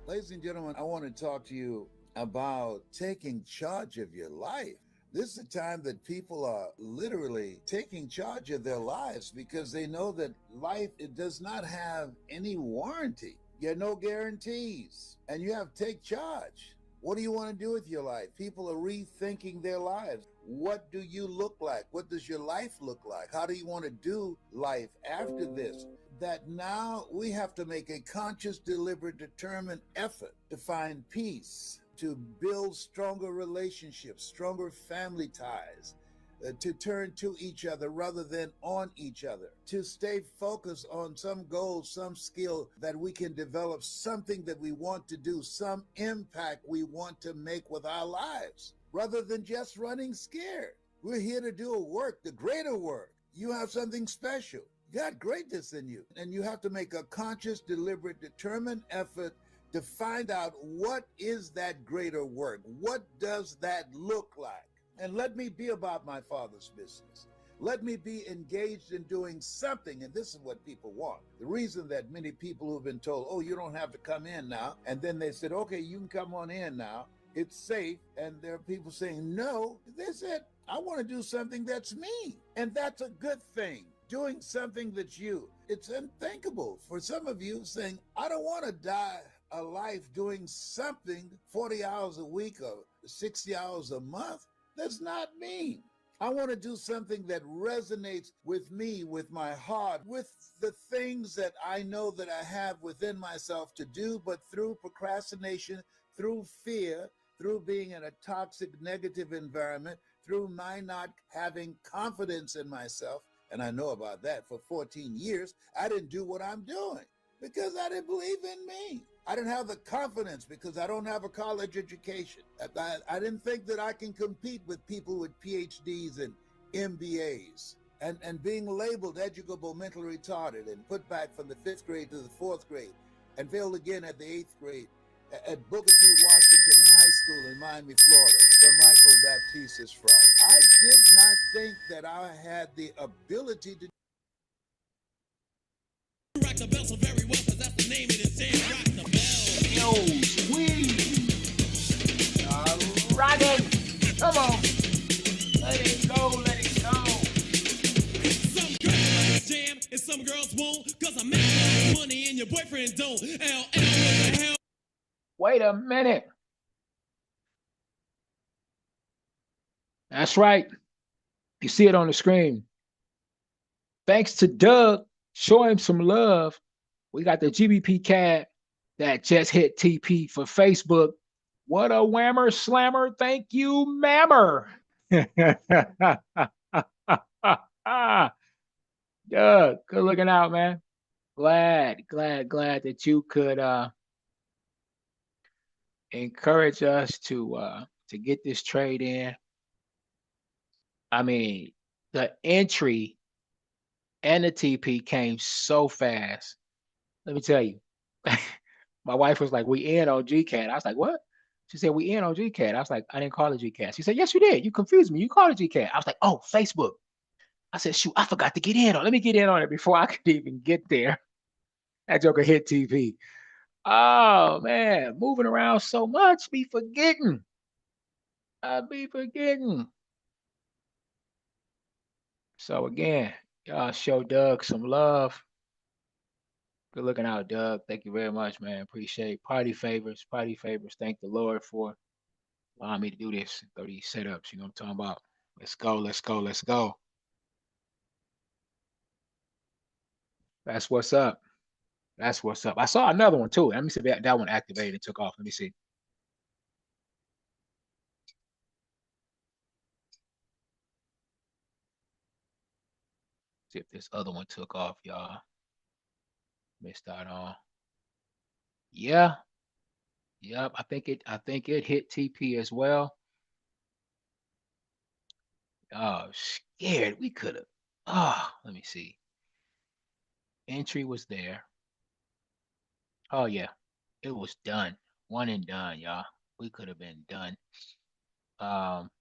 Ladies and gentlemen, I want to talk to you about taking charge of your life. This is a time that people are literally taking charge of their lives because they know that life, it does not have any warranty. You have no guarantees, and you have to take charge. What do you want to do with your life? People are rethinking their lives. What do you look like? What does your life look like? How do you want to do life after this? That now we have to make a conscious, deliberate, determined effort to find peace, to build stronger relationships, stronger family ties, to turn to each other rather than on each other, to stay focused on some goal, some skill that we can develop, something that we want to do, some impact we want to make with our lives, rather than just running scared. We're here to do a work, the greater work. You have something special. You got greatness in you, and you have to make a conscious, deliberate, determined effort to find out what is that greater work. What does that look like? And let me be about my Father's business. Let me be engaged in doing something. And this is what people want. The reason that many people who've been told, oh, you don't have to come in now. And then they said, okay, you can come on in now. It's safe. And there are people saying, no. They said, I want to do something that's me. And that's a good thing. Doing something that's you. It's unthinkable for some of you saying, I don't want to die a life doing something 40 hours a week or 60 hours a month. That's not me. I want to do something that resonates with me, with my heart, with the things that I know that I have within myself to do, but through procrastination, through fear, through being in a toxic, negative environment, through my not having confidence in myself, and I know about that for 14 years, I didn't do what I'm doing because I didn't believe in me. I didn't have the confidence because I don't have a college education. I didn't think that I can compete with people with PhDs and MBAs. And being labeled educable mentally retarded and put back from the 5th grade to the 4th grade and failed again at the 8th grade at Booker T. Washington High School in Miami, Florida, where Michael Baptiste is from. I did not think that I had the ability to rock the bell so very well, cause that's the name of it. Saying rock the bell. Yo, sweet. Rock it. Come on. Let it go. Let it go. Some girls jam and some girls won't, cause I'm making money and your boyfriend don't. LL, what the hell? Wait a minute. That's right. You see it on the screen. Thanks to Doug, show him some love. We got the GBP cat that just hit TP for Facebook. What a whammer slammer. Thank you, mammer. Doug, good looking out, man. Glad that you could encourage us to get this trade in. I mean, the entry and the TP came so fast. Let me tell you. My wife was like, "We in on GCAT." I was like, "What?" She said, "We in on GCAT." I was like, "I didn't call it GCAT." She said, "Yes, you did. You confused me. You called it GCAT." I was like, "Oh, Facebook." I said, "Shoot, I forgot to get in on. Let me get in on it before I could even get there." That joker hit TV. Oh man, moving around so much, be forgetting. I be forgetting. So again, y'all show Doug some love. Good looking out, Doug. Thank you very much, man. Appreciate party favors. Party favors. Thank the Lord for allowing me to do this, throw these setups. You know what I'm talking about? Let's go. Let's go. Let's go. That's what's up. That's what's up. I saw another one too. Let me see if that one activated and took off. Let me see. See if this other one took off, y'all. Missed out on. Yeah. Yep. I think it hit TP as well. Oh, scared. We could have. Oh, let me see. Entry was there. Oh yeah. It was done. One and done, y'all. We could have been done. Um,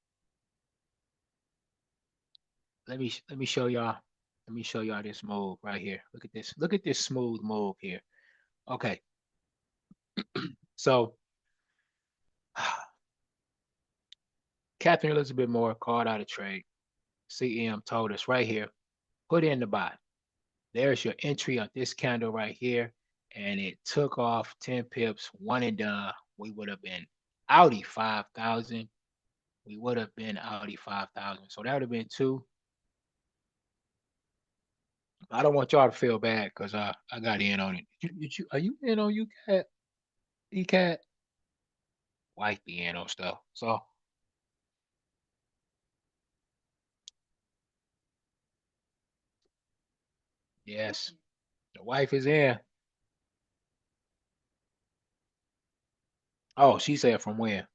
let me show y'all. Let me show y'all this move right here. Look at this. Look at this smooth move here. Okay. So Catherine Elizabeth Moore called out a trade. CM told us right here, put in the buy. There's your entry on this candle right here. And it took off 10 pips, one and done. We would have been Audi 5,000. We would have been Audi 5,000. So that would have been two. I don't want y'all to feel bad because I got in on it. Are you in on UCAT? ECAT? Wife be in on stuff. So yes, the wife is in. Oh, she said from where?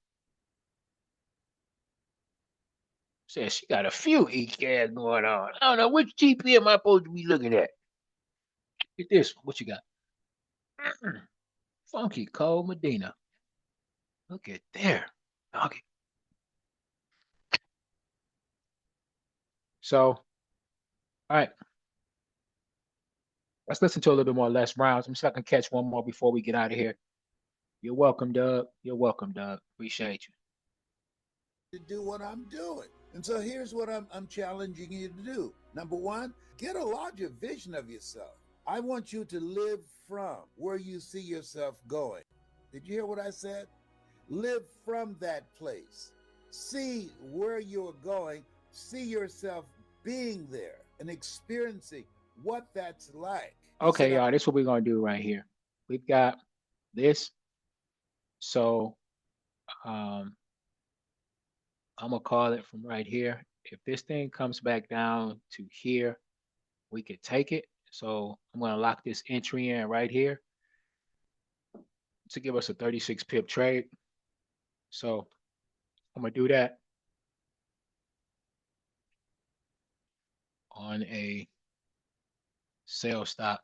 Said she got a few ECAT going on. I don't know which GP am I supposed to be looking at. Get this. What you got? Funky Cole Medina. Look at there. Okay. So, all right. Let's listen to a little bit more Les Browns. Let me see if I can catch one more before we get out of here. You're welcome, Doug. You're welcome, Doug. Appreciate you. to do what I'm doing. And so here's what I'm challenging you to do. Number one, get a larger vision of yourself. I want you to live from where you see yourself going. Did you hear what I said? Live from that place. See where you're going see yourself being there and experiencing what that's like. He said, Okay, y'all, this is what we're gonna do right here. We've got this. So um, I'm gonna call it from right here. If this thing comes back down to here, we could take it. So I'm gonna lock this entry in right here to give us a 36 pip trade. So I'm gonna do that on a sell stop.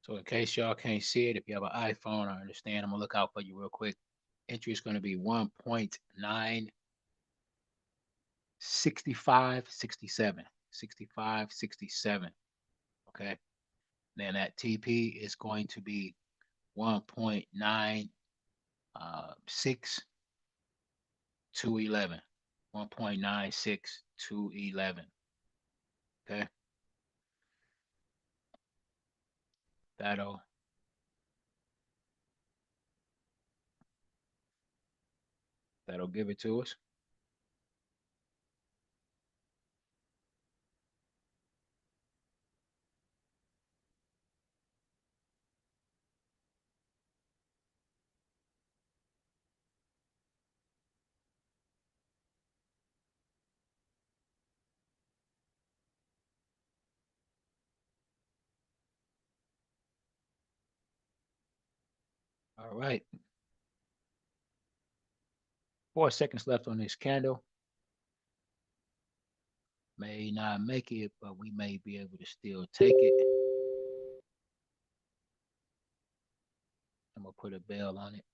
So in case y'all can't see it, if you have an iPhone, I understand. I'm gonna look out for you real quick. Entry is gonna be 1.96567. 6567. Okay. Then that TP is going to be 1.96211. 1.96211. Okay. That'll that'll give it to us. All right. 4 seconds left on this candle. May not make it, but we may be able to still take it. I'm gonna put a bell on it.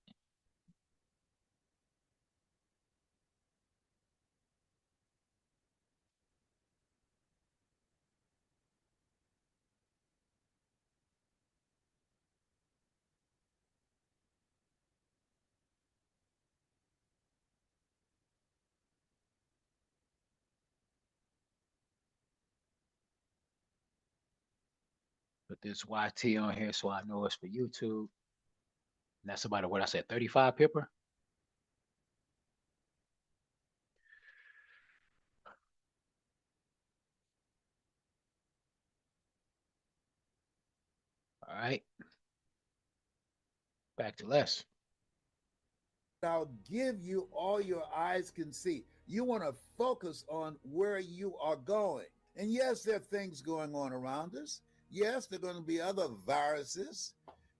Put this YT on here so I know it's for YouTube. And that's about what I said, 35 pipper. All right. Back to less. I'll give you all your eyes can see. You want to focus on where you are going. And yes, there are things going on around us. Yes, there are going to be other viruses,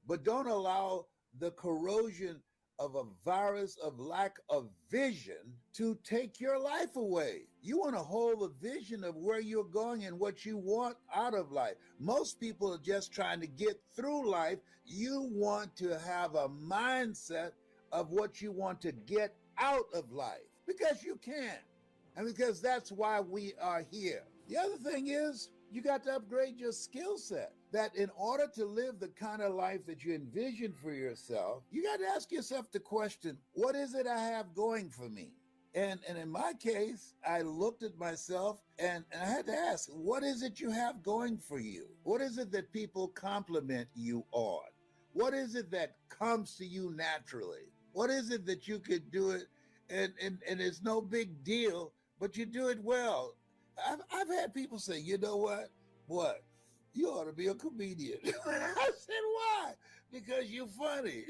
but don't allow the corrosion of a virus of lack of vision to take your life away. You want to hold a vision of where you're going and what you want out of life. Most people are just trying to get through life. You want to have a mindset of what you want to get out of life because you can. And because that's why we are here. The other thing is, you got to upgrade your skill set. That in order to live the kind of life that you envision for yourself, you got to ask yourself the question, what is it I have going for me? And in my case, I looked at myself and I had to ask, what is it you have going for you? What is it that people compliment you on? What is it that comes to you naturally? What is it that you could do it and it's no big deal, but you do it well? I've had people say, you know what? What? You ought to be a comedian. I said, why? Because you're funny.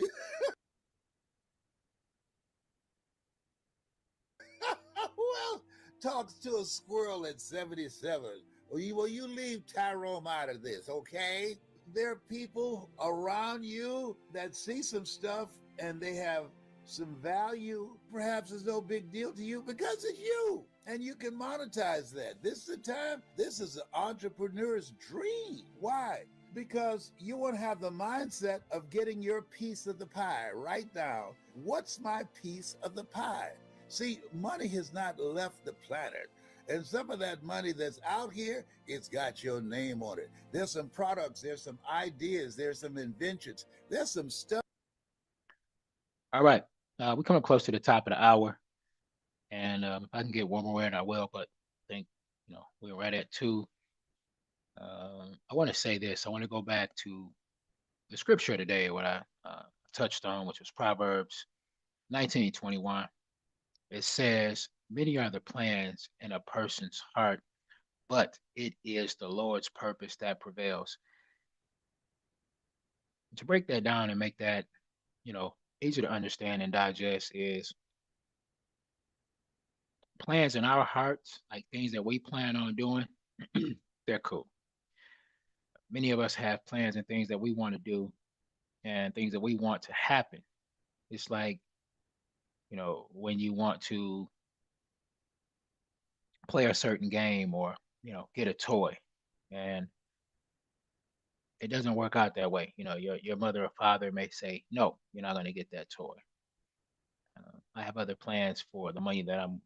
Who else talks to a squirrel at 77? Well, you leave Tyrone out of this, okay? There are people around you that see some stuff and they have some value. Perhaps it's no big deal to you because it's you and you can monetize that. This is the time. This is an entrepreneur's dream. Why? Because you want to have the mindset of getting your piece of the pie. Write down, what's my piece of the pie? See, money has not left the planet. And some of that money that's out here, it's got your name on it. There's some products, there's some ideas, there's some inventions, there's some stuff. All right. We're coming close to the top of the hour. And if I can get one more in, I will. But I think, we're right at two. I want to say this. I want to go back to the scripture today, what I touched on, which was Proverbs 19:21. It says, many are the plans in a person's heart, but it is the Lord's purpose that prevails. To break that down and make that, you know, easy to understand and digest is plans in our hearts, like things that we plan on doing, they're cool. Many of us have plans and things that we want to do and things that we want to happen. It's like, when you want to play a certain game or, get a toy and it doesn't work out that way. Your mother or father may say, no, you're not going to get that toy. I have other plans for the money that I'm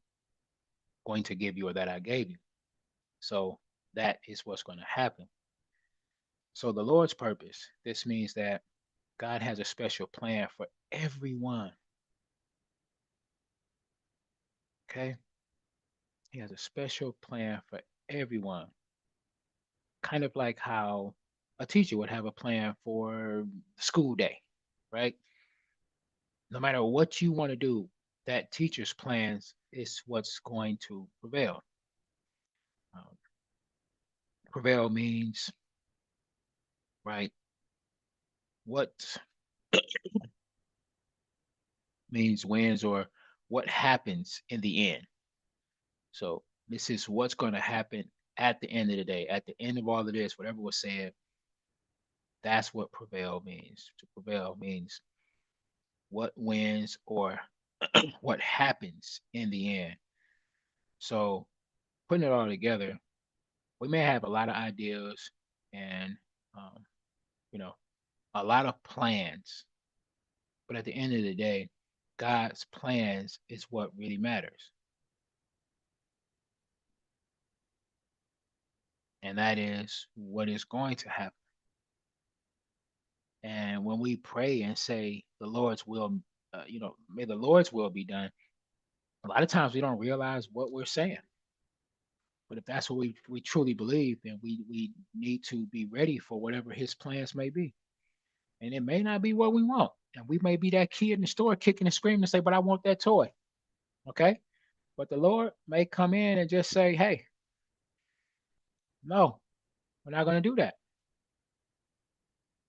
going to give you or that I gave you. So that is what's going to happen. So the Lord's purpose, this means that God has a special plan for everyone. Okay. He has a special plan for everyone. Kind of like how a teacher would have a plan for the school day, right? No matter what you want to do, that teacher's plans is what's going to prevail. Um, Prevail means, right? What means wins or what happens in the end. So this is what's going to happen at the end of the day. At the end of all of this, whatever was said, that's what prevail means. To prevail means what wins or what happens in the end. So putting it all together, we may have a lot of ideas and um, you know a lot of plans, but at the end of the day, God's plans is what really matters, and that is what is going to happen. And when we pray and say the Lord's will, may the Lord's will be done, a lot of times we don't realize what we're saying. But if that's what we truly believe, then we need to be ready for whatever his plans may be. And it may not be what we want. And we may be that kid in the store kicking and screaming and say, but I want that toy. Okay. But the Lord may come in and just say, hey, no, we're not going to do that.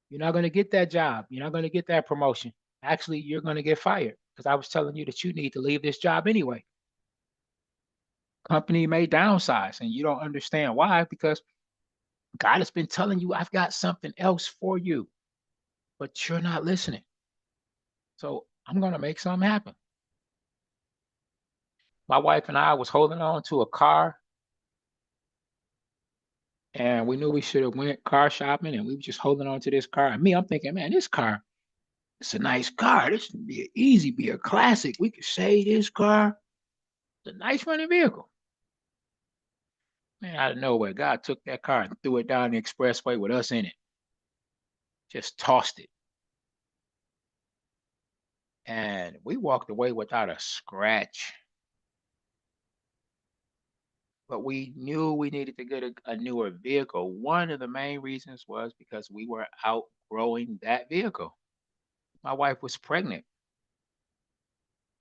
You're not going to get that job. You're not going to get that promotion. Actually, you're going to get fired because I was telling you that you need to leave this job anyway. Company may downsize and you don't understand why because God has been telling you, I've got something else for you, but you're not listening. So I'm going to make something happen. My wife and I was holding on to a car and we knew we should have went car shopping and we were just holding on to this car. And me, I'm thinking, man, this car, it's a nice car. This would be easy, be a classic. We could say this car. It's a nice running vehicle. Man, out of nowhere, God took that car and threw it down the expressway with us in it. Just tossed it. And we walked away without a scratch. But we knew we needed to get a newer vehicle. One of the main reasons was because we were outgrowing that vehicle. My wife was pregnant.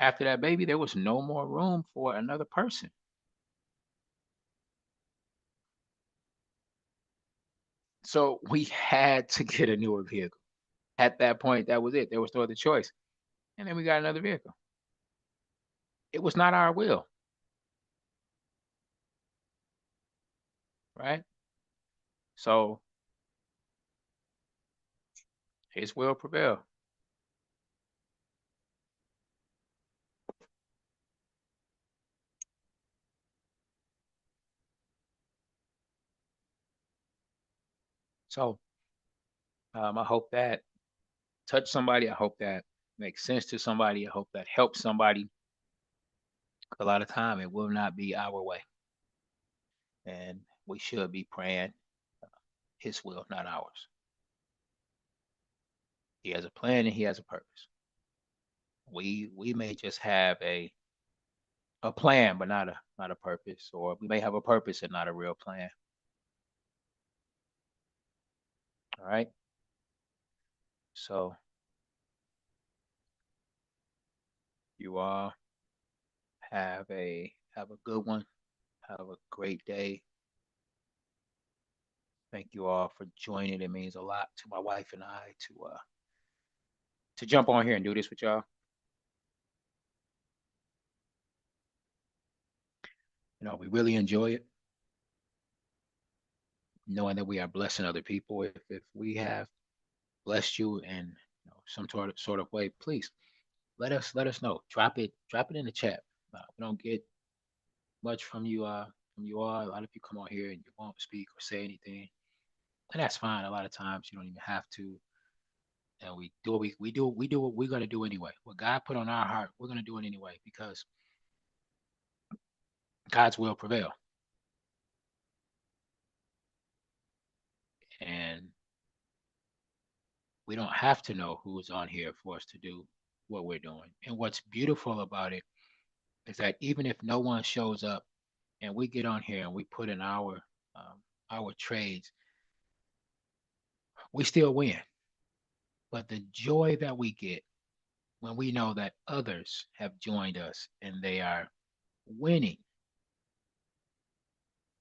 After that baby, there was no more room for another person. So we had to get a newer vehicle. At that point, that was it. There was no other choice. And then we got another vehicle. It was not our will, right? So his will prevailed. So I hope that touched somebody. I hope that makes sense to somebody. I hope that helps somebody. A lot of time it will not be our way. and we should be praying His will, not ours. He has a plan and He has a purpose. We may just have a plan, but not a purpose, or we may have a purpose and not a real plan. All right. So you all have a good one. Have a great day. Thank you all for joining. It means a lot to my wife and I to jump on here and do this with y'all. You know, we really enjoy it, knowing that we are blessing other people. If we have blessed you in some sort of way, please let us know. Drop it in the chat. We don't get much from you all. A lot of you come on here and you won't speak or say anything, and that's fine. A lot of times you don't even have to. And we do what we're gonna do anyway. What God put on our heart, we're gonna do it anyway because God's will prevail. And we don't have to know who's on here for us to do what we're doing. And what's beautiful about it is that even if no one shows up and we get on here and we put in our trades, we still win. But the joy that we get when we know that others have joined us and they are winning,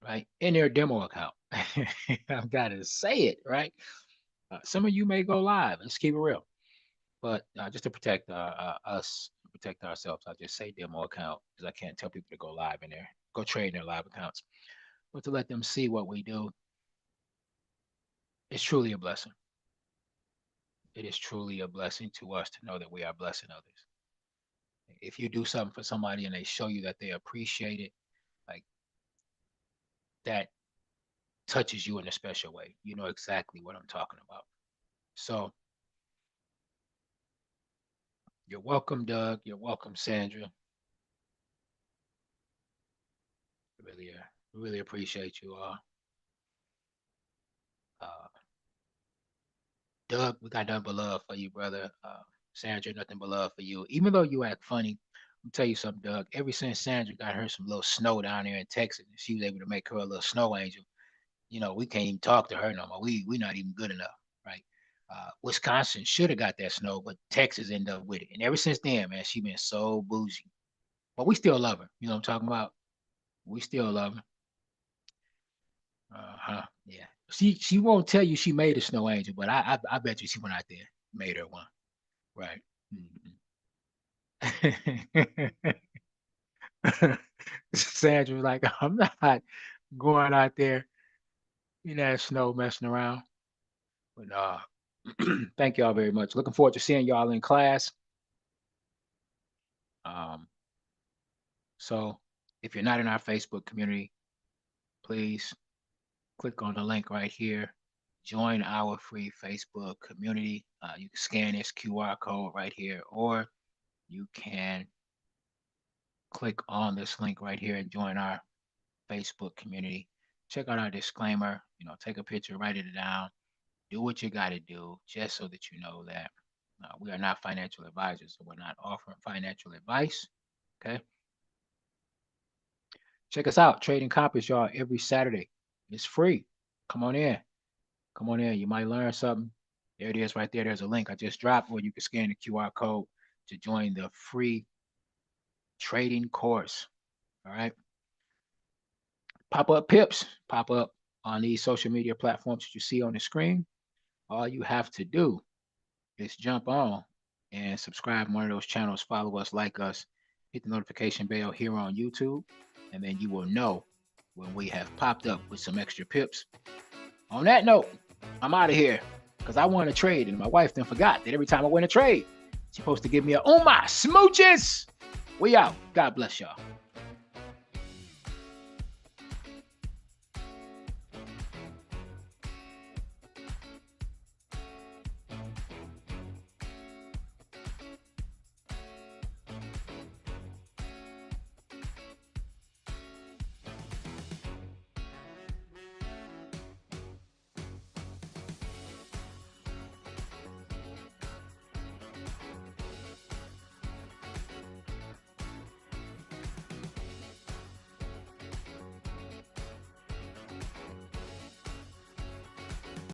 right, in their demo account. I've got to say it, right? Some of you may go live. Let's keep it real. But just to protect us, protect ourselves, I'll just say demo account because I can't tell people to go live in there, go trade in their live accounts. But to let them see what we do, it's truly a blessing. It is truly a blessing to us to know that we are blessing others. If you do something for somebody and they show you that they appreciate it, like that touches you in a special way. You know exactly what I'm talking about. So you're welcome, Doug. You're welcome, Sandra. Really appreciate you all. Doug, we got nothing but love for you, brother. Sandra, nothing but love for you. Even though you act funny, I'll tell you something, Doug. Ever since Sandra got her some little snow down there in Texas, and she was able to make her a little snow angel, we can't even talk to her no more. We not even good enough, right? Wisconsin should have got that snow, but Texas ended up with it. And ever since then, man, she been so bougie. But we still love her. You know what I'm talking about? We still love her. Yeah. She won't tell you she made a snow angel, but I bet you she went out there, made her one. Right. Sandra was like, I'm not going out there in that snow messing around. But thank y'all very much. Looking forward to seeing y'all in class. So if you're not in our Facebook community, please click on the link right here. Join our free Facebook community. You can scan this QR code right here, or you can click on this link right here and join our Facebook community. Check out our disclaimer, take a picture, write it down, do what you got to do just so that you know that we are not financial advisors, so we're not offering financial advice. Okay. Check us out, Trading Compass, y'all, every Saturday. It's free. Come on in. Come on in. You might learn something. There it is right there. There's a link I just dropped, or you can scan the QR code to join the free trading course. All right. Pop-up pips pop up on these social media platforms that you see on the screen. All you have to do is jump on and subscribe to one of those channels, follow us, like us, hit the notification bell here on YouTube, and then you will know when we have popped up with some extra pips. On that note, I'm out of here because I won a trade, and my wife then forgot that every time I win a trade, she's supposed to give me a my smooches. We out. God bless y'all.